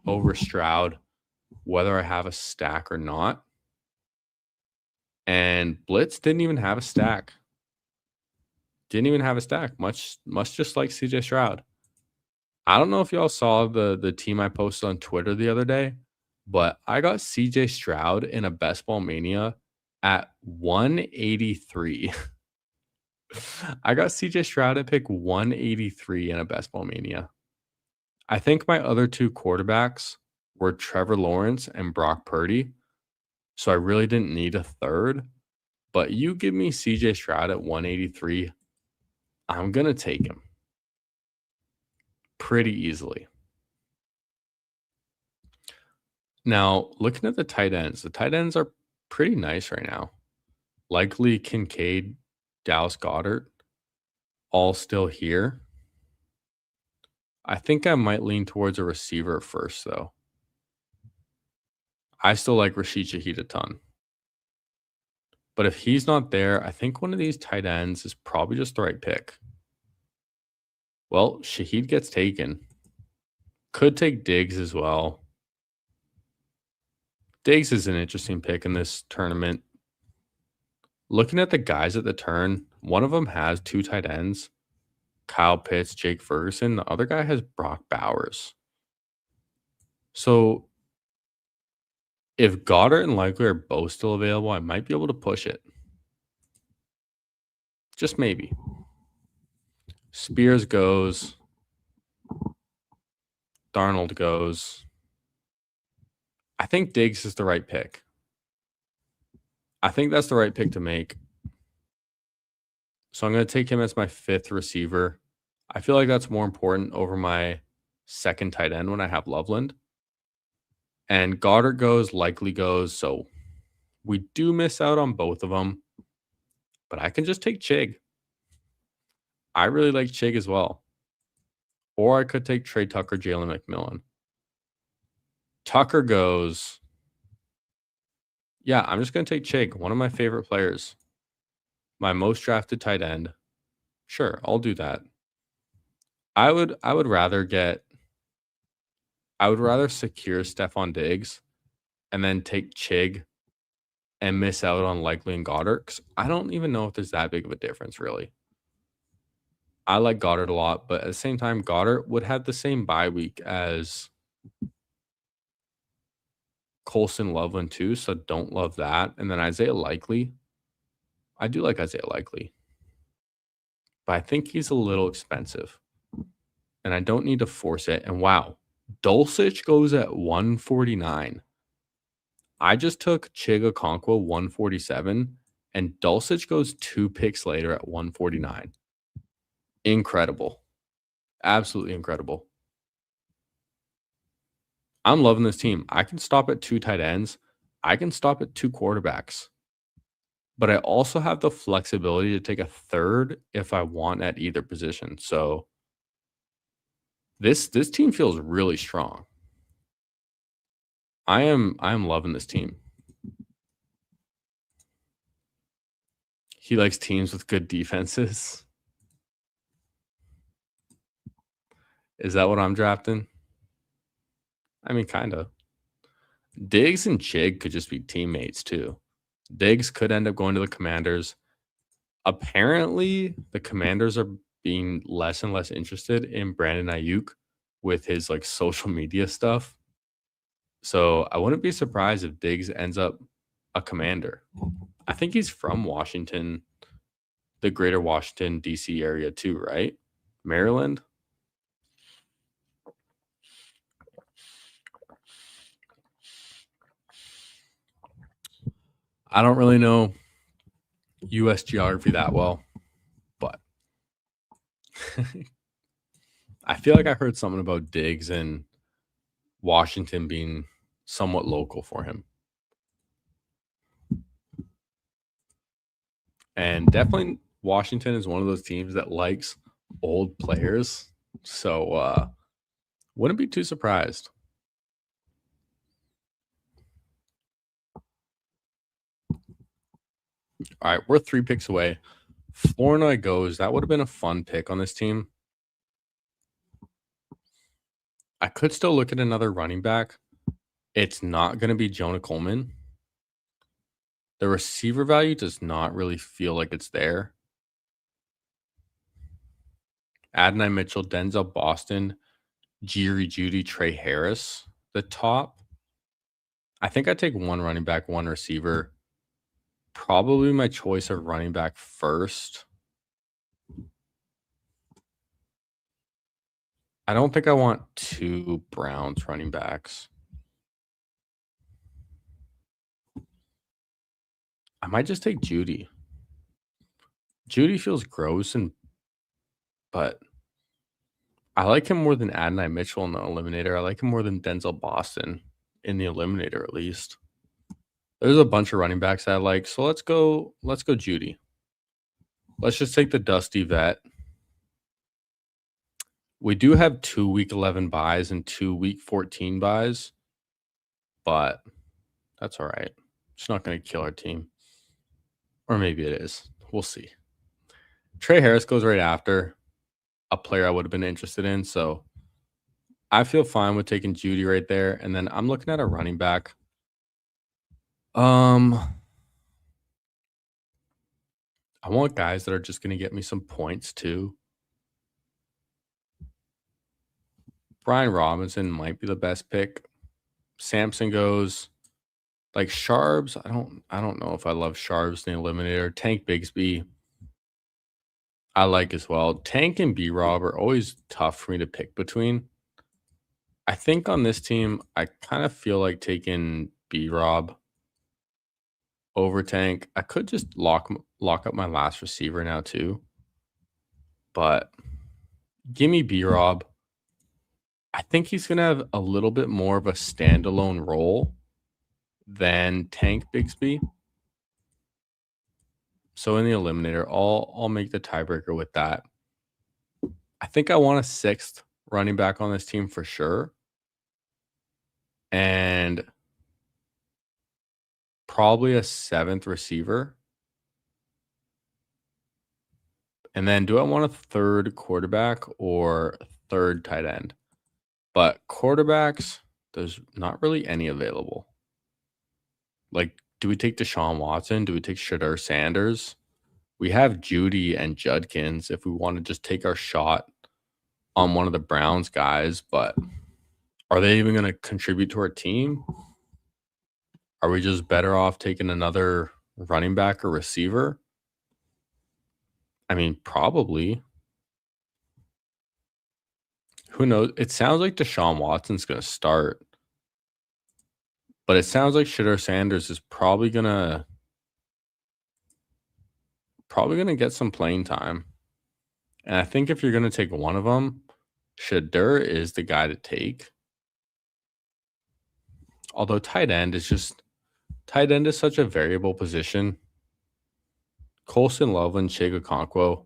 over Stroud, whether I have a stack or not. And Blitz didn't even have a stack. Didn't even have a stack. Much just like CJ Stroud. I don't know if y'all saw the team I posted on Twitter the other day, but I got CJ Stroud in a Best Ball Mania at 183. I got CJ Stroud at pick 183 in a Best Ball Mania. I think my other two quarterbacks were Trevor Lawrence and Brock Purdy. So I really didn't need a third. But you give me CJ Stroud at 183, I'm going to take him pretty easily. Now, looking at the tight ends are pretty nice right now. Likely Kincaid, Dallas Goddard, all still here. I think I might lean towards a receiver first, though. I still like Rashid Shaheed a ton. But if he's not there, I think one of these tight ends is probably just the right pick. Well, Shaheed gets taken. Could take Diggs as well. Diggs is an interesting pick in this tournament. Looking at the guys at the turn, one of them has two tight ends, Kyle Pitts, Jake Ferguson. The other guy has Brock Bowers. So if Goddard and Likely are both still available, I might be able to push it. Just maybe. Spears goes. Darnold goes. I think Diggs is the right pick. I think that's the right pick to make. So I'm going to take him as my fifth receiver. I feel like that's more important over my second tight end when I have Loveland. And Goddard goes, Likely goes. So we do miss out on both of them. But I can just take Chig. I really like Chig as well. Or I could take Trey Tucker, Jalen McMillan. Tucker goes. Yeah, I'm just going to take Chig, one of my favorite players. My most drafted tight end. Sure, I'll do that. I would rather secure Stephon Diggs and then take Chig and miss out on Likely and Goddard. 'Cause I don't even know if there's that big of a difference, really. I like Goddard a lot, but at the same time, Goddard would have the same bye week as Colson Loveland too, so don't love that. And then Isaiah Likely. I do like Isaiah Likely. But I think he's a little expensive. And I don't need to force it. And wow, Dulcich goes at 149. I just took Chig Okonkwo 147, and Dulcich goes 2 picks later at 149. Incredible. Absolutely incredible. I'm loving this team. I can stop at 2 tight ends. I can stop at 2 quarterbacks. But I also have the flexibility to take a third if I want at either position. So this team feels really strong. I am loving this team. He likes teams with good defenses. Is that what I'm drafting? I mean, kind of. Diggs and Chig could just be teammates too. Diggs could end up going to the Commanders. Apparently, the Commanders are being less and less interested in Brandon Ayuk with his like social media stuff. So I wouldn't be surprised if Diggs ends up a Commander. I think he's from Washington, the greater Washington, D.C. area too, right? Maryland. I don't really know U.S. geography that well, but I feel like I heard something about Diggs and Washington being somewhat local for him. And definitely Washington is one of those teams that likes old players. So wouldn't be too surprised. All right, we're 3 picks away. Florida goes. That would have been a fun pick on this team. I could still look at another running back. It's not going to be Jonah Coleman. The receiver value does not really feel like it's there. Adonai Mitchell, Denzel Boston, Jerry Judy, Trey Harris, the top. I think I take one running back, one receiver. Probably my choice of running back first. I don't think I want 2 Browns running backs. I might just take Judy. Judy feels gross, but I like him more than Adonai Mitchell in the Eliminator. I like him more than Denzel Boston in the Eliminator, at least. There's a bunch of running backs I like, so let's go Judy. Let's just take the dusty vet. We do have 2 week 11 buys and 2 week 14 buys, but that's all right. It's not going to kill our team. Or maybe it is. We'll see. Trey Harris goes right after a player I would have been interested in, so I feel fine with taking Judy right there. And then I'm looking at a running back. I want guys that are just going to get me some points too. Brian Robinson might be the best pick. Samson goes. Like Sharps, I don't know if I love Sharps in the Eliminator. Tank Bigsby, I like as well. Tank and B-Rob are always tough for me to pick between. I think on this team, I kind of feel like taking B-Rob over Tank. I could just lock up my last receiver now too. But give me B-Rob. I think he's going to have a little bit more of a standalone role than Tank Bigsby. So in the Eliminator, I'll make the tiebreaker with that. I think I want a 6th running back on this team for sure. And probably a 7th receiver. And then do I want a 3rd quarterback or a 3rd tight end? But quarterbacks, there's not really any available. Like, do we take Deshaun Watson? Do we take Shedeur Sanders? We have Judy and Judkins if we want to just take our shot on one of the Browns guys, but are they even going to contribute to our team? Are we just better off taking another running back or receiver? I mean, probably. Who knows? It sounds like Deshaun Watson's going to start. But it sounds like Shedeur Sanders is probably gonna get some playing time. And I think if you're gonna take one of them, Shedeur is the guy to take. Although tight end is such a variable position. Colson Loveland, Chig Okonkwo.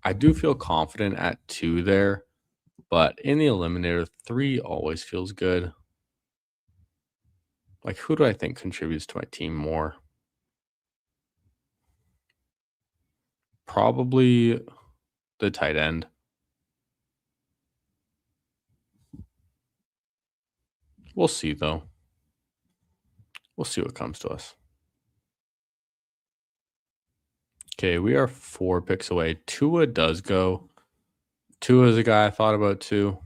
I do feel confident at 2 there, but in the Eliminator, 3 always feels good. Like, who do I think contributes to my team more? Probably the tight end. We'll see, though. We'll see what comes to us. Okay, we are 4 picks away. Tua does go. Tua is a guy I thought about too,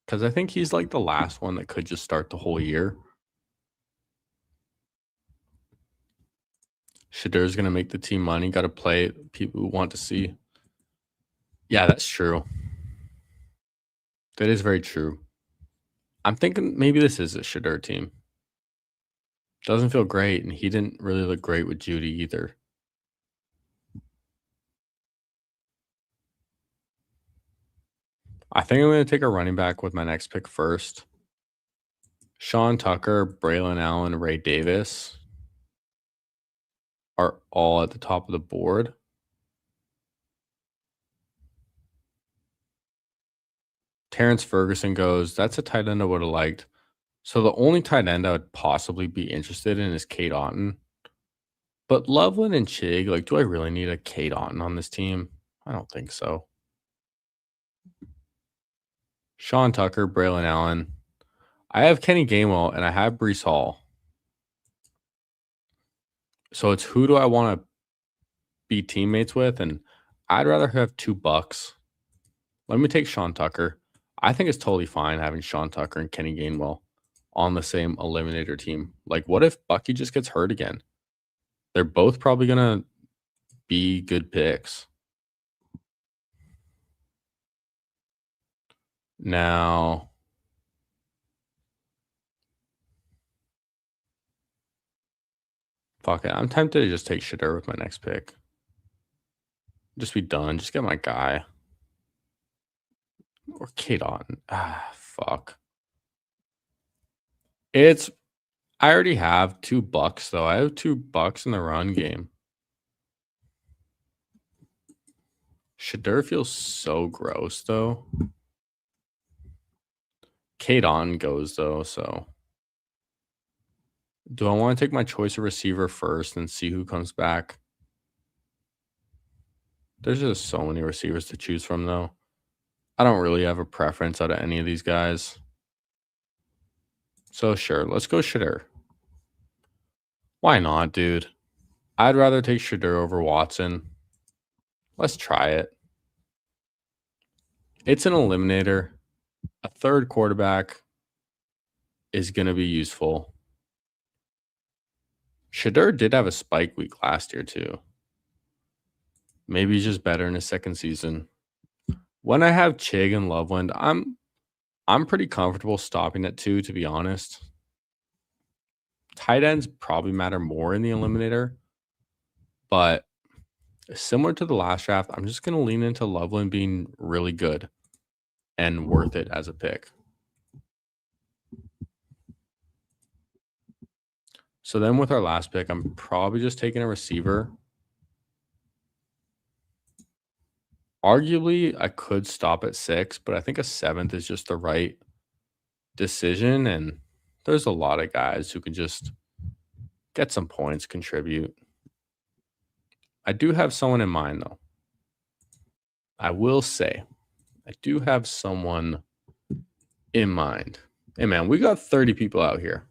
because I think he's like the last one that could just start the whole year. Shedeur's going to make the team money. Got to play it. People who want to see. Yeah, that's true. That is very true. I'm thinking maybe this is a Shedeur team. Doesn't feel great, and he didn't really look great with Judy either. I think I'm going to take a running back with my next pick first. Sean Tucker, Braylon Allen, Ray Davis are all at the top of the board. Terrence Ferguson goes. That's a tight end I would have liked. So the only tight end I would possibly be interested in is Cade Otton. But Loveland and Chig, like, do I really need a Cade Otton on this team? I don't think so. Sean Tucker, Braylon Allen. I have Kenny Gainwell and I have Breece Hall. So it's who do I want to be teammates with? And I'd rather have $2. Let me take Sean Tucker. I think it's totally fine having Sean Tucker and Kenny Gainwell on the same eliminator team. Like, what if Bucky just gets hurt again? They're both probably going to be good picks. Now, fuck it. I'm tempted to just take Shedeur with my next pick. Just be done. Just get my guy. Or Cade Otton. Fuck. I already have $2 though. I have $2 in the run game. Shedeur feels so gross though. Cade Otton goes though, so. Do I want to take my choice of receiver first and see who comes back? There's just so many receivers to choose from though. I don't really have a preference out of any of these guys. So sure, let's go Shedeur. Why not, dude? I'd rather take Shedeur over Watson. Let's try it. It's an eliminator. A third quarterback is going to be useful. Shedeur did have a spike week last year too. Maybe he's just better in his second season. When I have Chig and Loveland, I'm pretty comfortable stopping at 2, to be honest. Tight ends probably matter more in the eliminator, but similar to the last draft, I'm just going to lean into Loveland being really good and worth it as a pick. So then with our last pick, I'm probably just taking a receiver. Arguably, I could stop at 6, but I think a 7th is just the right decision. And there's a lot of guys who can just get some points, contribute. I do have someone in mind, though. I will say, I do have someone in mind. Hey, man, we got 30 people out here.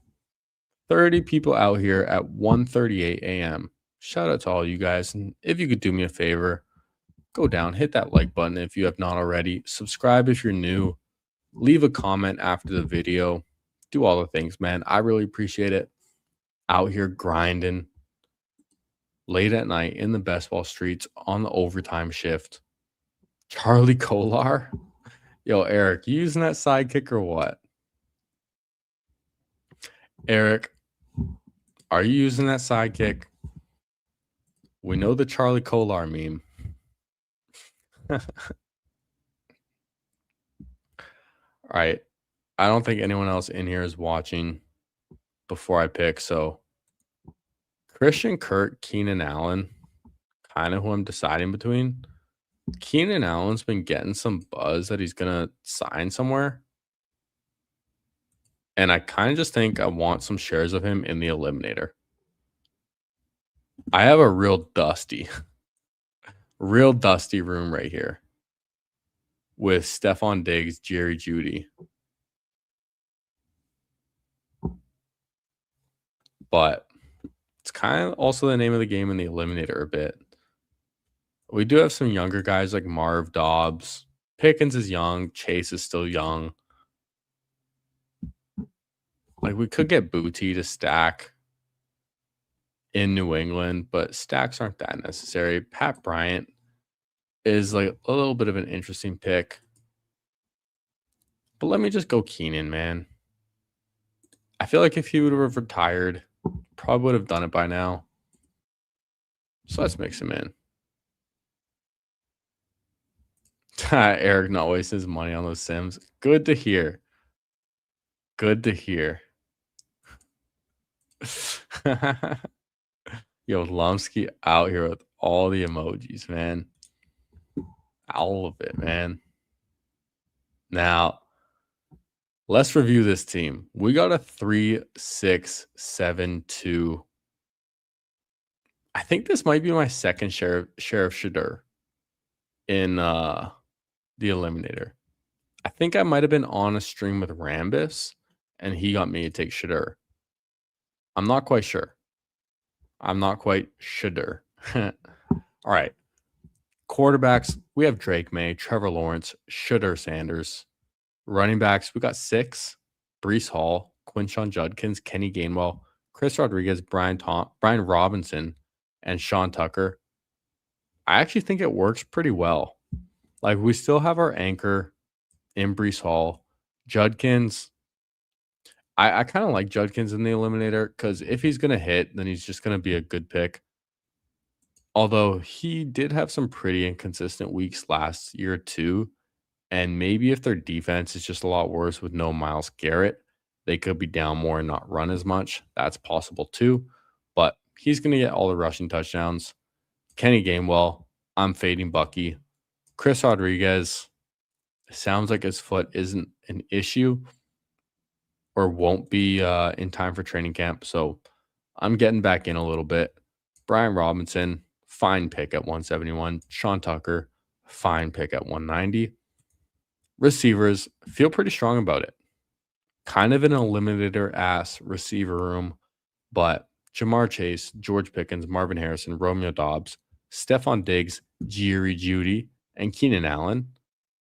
30 people out here at 1:38 a.m. Shout out to all you guys. And if you could do me a favor, go down, hit that like button if you have not already. Subscribe if you're new. Leave a comment after the video. Do all the things, man. I really appreciate it. Out here grinding late at night in the best ball streets on the overtime shift. Charlie Kolar. Yo, Eric, you using that sidekick or what? Eric, are you using that sidekick? We know the Charlie Kolar meme. All right. I don't think anyone else in here is watching before I pick. So Christian Kirk, Keenan Allen, kind of who I'm deciding between. Keenan Allen's been getting some buzz that he's going to sign somewhere. And I kind of just think I want some shares of him in the eliminator. I have a real dusty room right here with Stephon Diggs, Jerry Jeudy. But it's kind of also the name of the game in the eliminator a bit. We do have some younger guys like Marv Dobbs. Pickens is young. Chase is still young. Like, we could get Booty to stack in New England, but stacks aren't that necessary. Pat Bryant is like a little bit of an interesting pick. But let me just go Keenan, man. I feel like if he would have retired, probably would have done it by now. So let's mix him in. Eric not wasting his money on those Sims. Good to hear. Good to hear. Yo, Lumsky out here with all the emojis, man. All of it, man. Now, let's review this team. We got a 3-6-7-2. I think this might be my second Sheriff Shadur in the Eliminator. I think I might have been on a stream with Rambus, and he got me to take Shadur. I'm not quite sure. I'm not quite sure. All right. Quarterbacks, we have Drake May, Trevor Lawrence, Shadur Sanders. Running backs, we got 6. Breece Hall, Quinshon Judkins, Kenny Gainwell, Chris Rodriguez, Brian Robinson, and Sean Tucker. I actually think it works pretty well. Like, we still have our anchor in Breece Hall. Judkins, I kind of like Judkins in the Eliminator because if he's going to hit, then he's just going to be a good pick. Although he did have some pretty inconsistent weeks last year too. And maybe if their defense is just a lot worse with no Myles Garrett, they could be down more and not run as much. That's possible too. But he's going to get all the rushing touchdowns. Kenny Gainwell, I'm fading Bucky. Chris Rodriguez, sounds like his foot isn't an issue or won't be in time for training camp. So I'm getting back in a little bit. Brian Robinson, fine pick at 171. Sean Tucker, fine pick at 190. Receivers, feel pretty strong about it. Kind of an eliminator-ass receiver room, but Jamar Chase, George Pickens, Marvin Harrison, Romeo Doubs, Stephon Diggs, Jerry Jeudy, and Keenan Allen.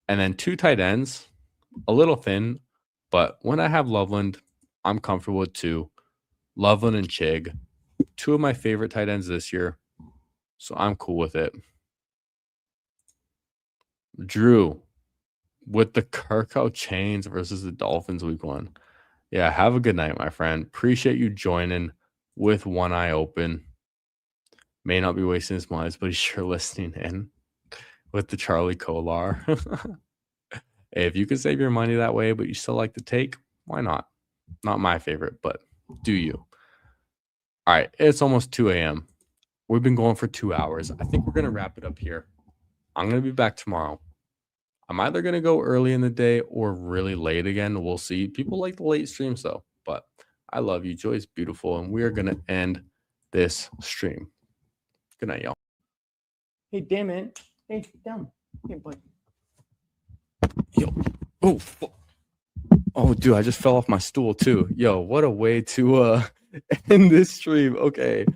And then 2 tight ends, a little thin, but when I have Loveland, I'm comfortable with 2. Loveland and Chig, 2 of my favorite tight ends this year, so I'm cool with it. Drew, with the Kirko Chains versus the Dolphins week 1. Yeah, have a good night, my friend. Appreciate you joining with one eye open. May not be wasting his money, but he's sure listening in with the Charlie Kolar. Hey, if you can save your money that way, but you still like to take, why not? Not my favorite, but do you? All right, it's almost 2 a.m. We've been going for 2 hours. I think we're going to wrap it up here. I'm going to be back tomorrow. I'm either going to go early in the day or really late again. We'll see. People like the late streams, though. But I love you. Joy is beautiful. And we are going to end this stream. Good night, y'all. Hey, damn it. Hey, down. Hey, boy. Yo. Oh, oh, dude, I just fell off my stool, too. Yo, what a way to end this stream. Okay.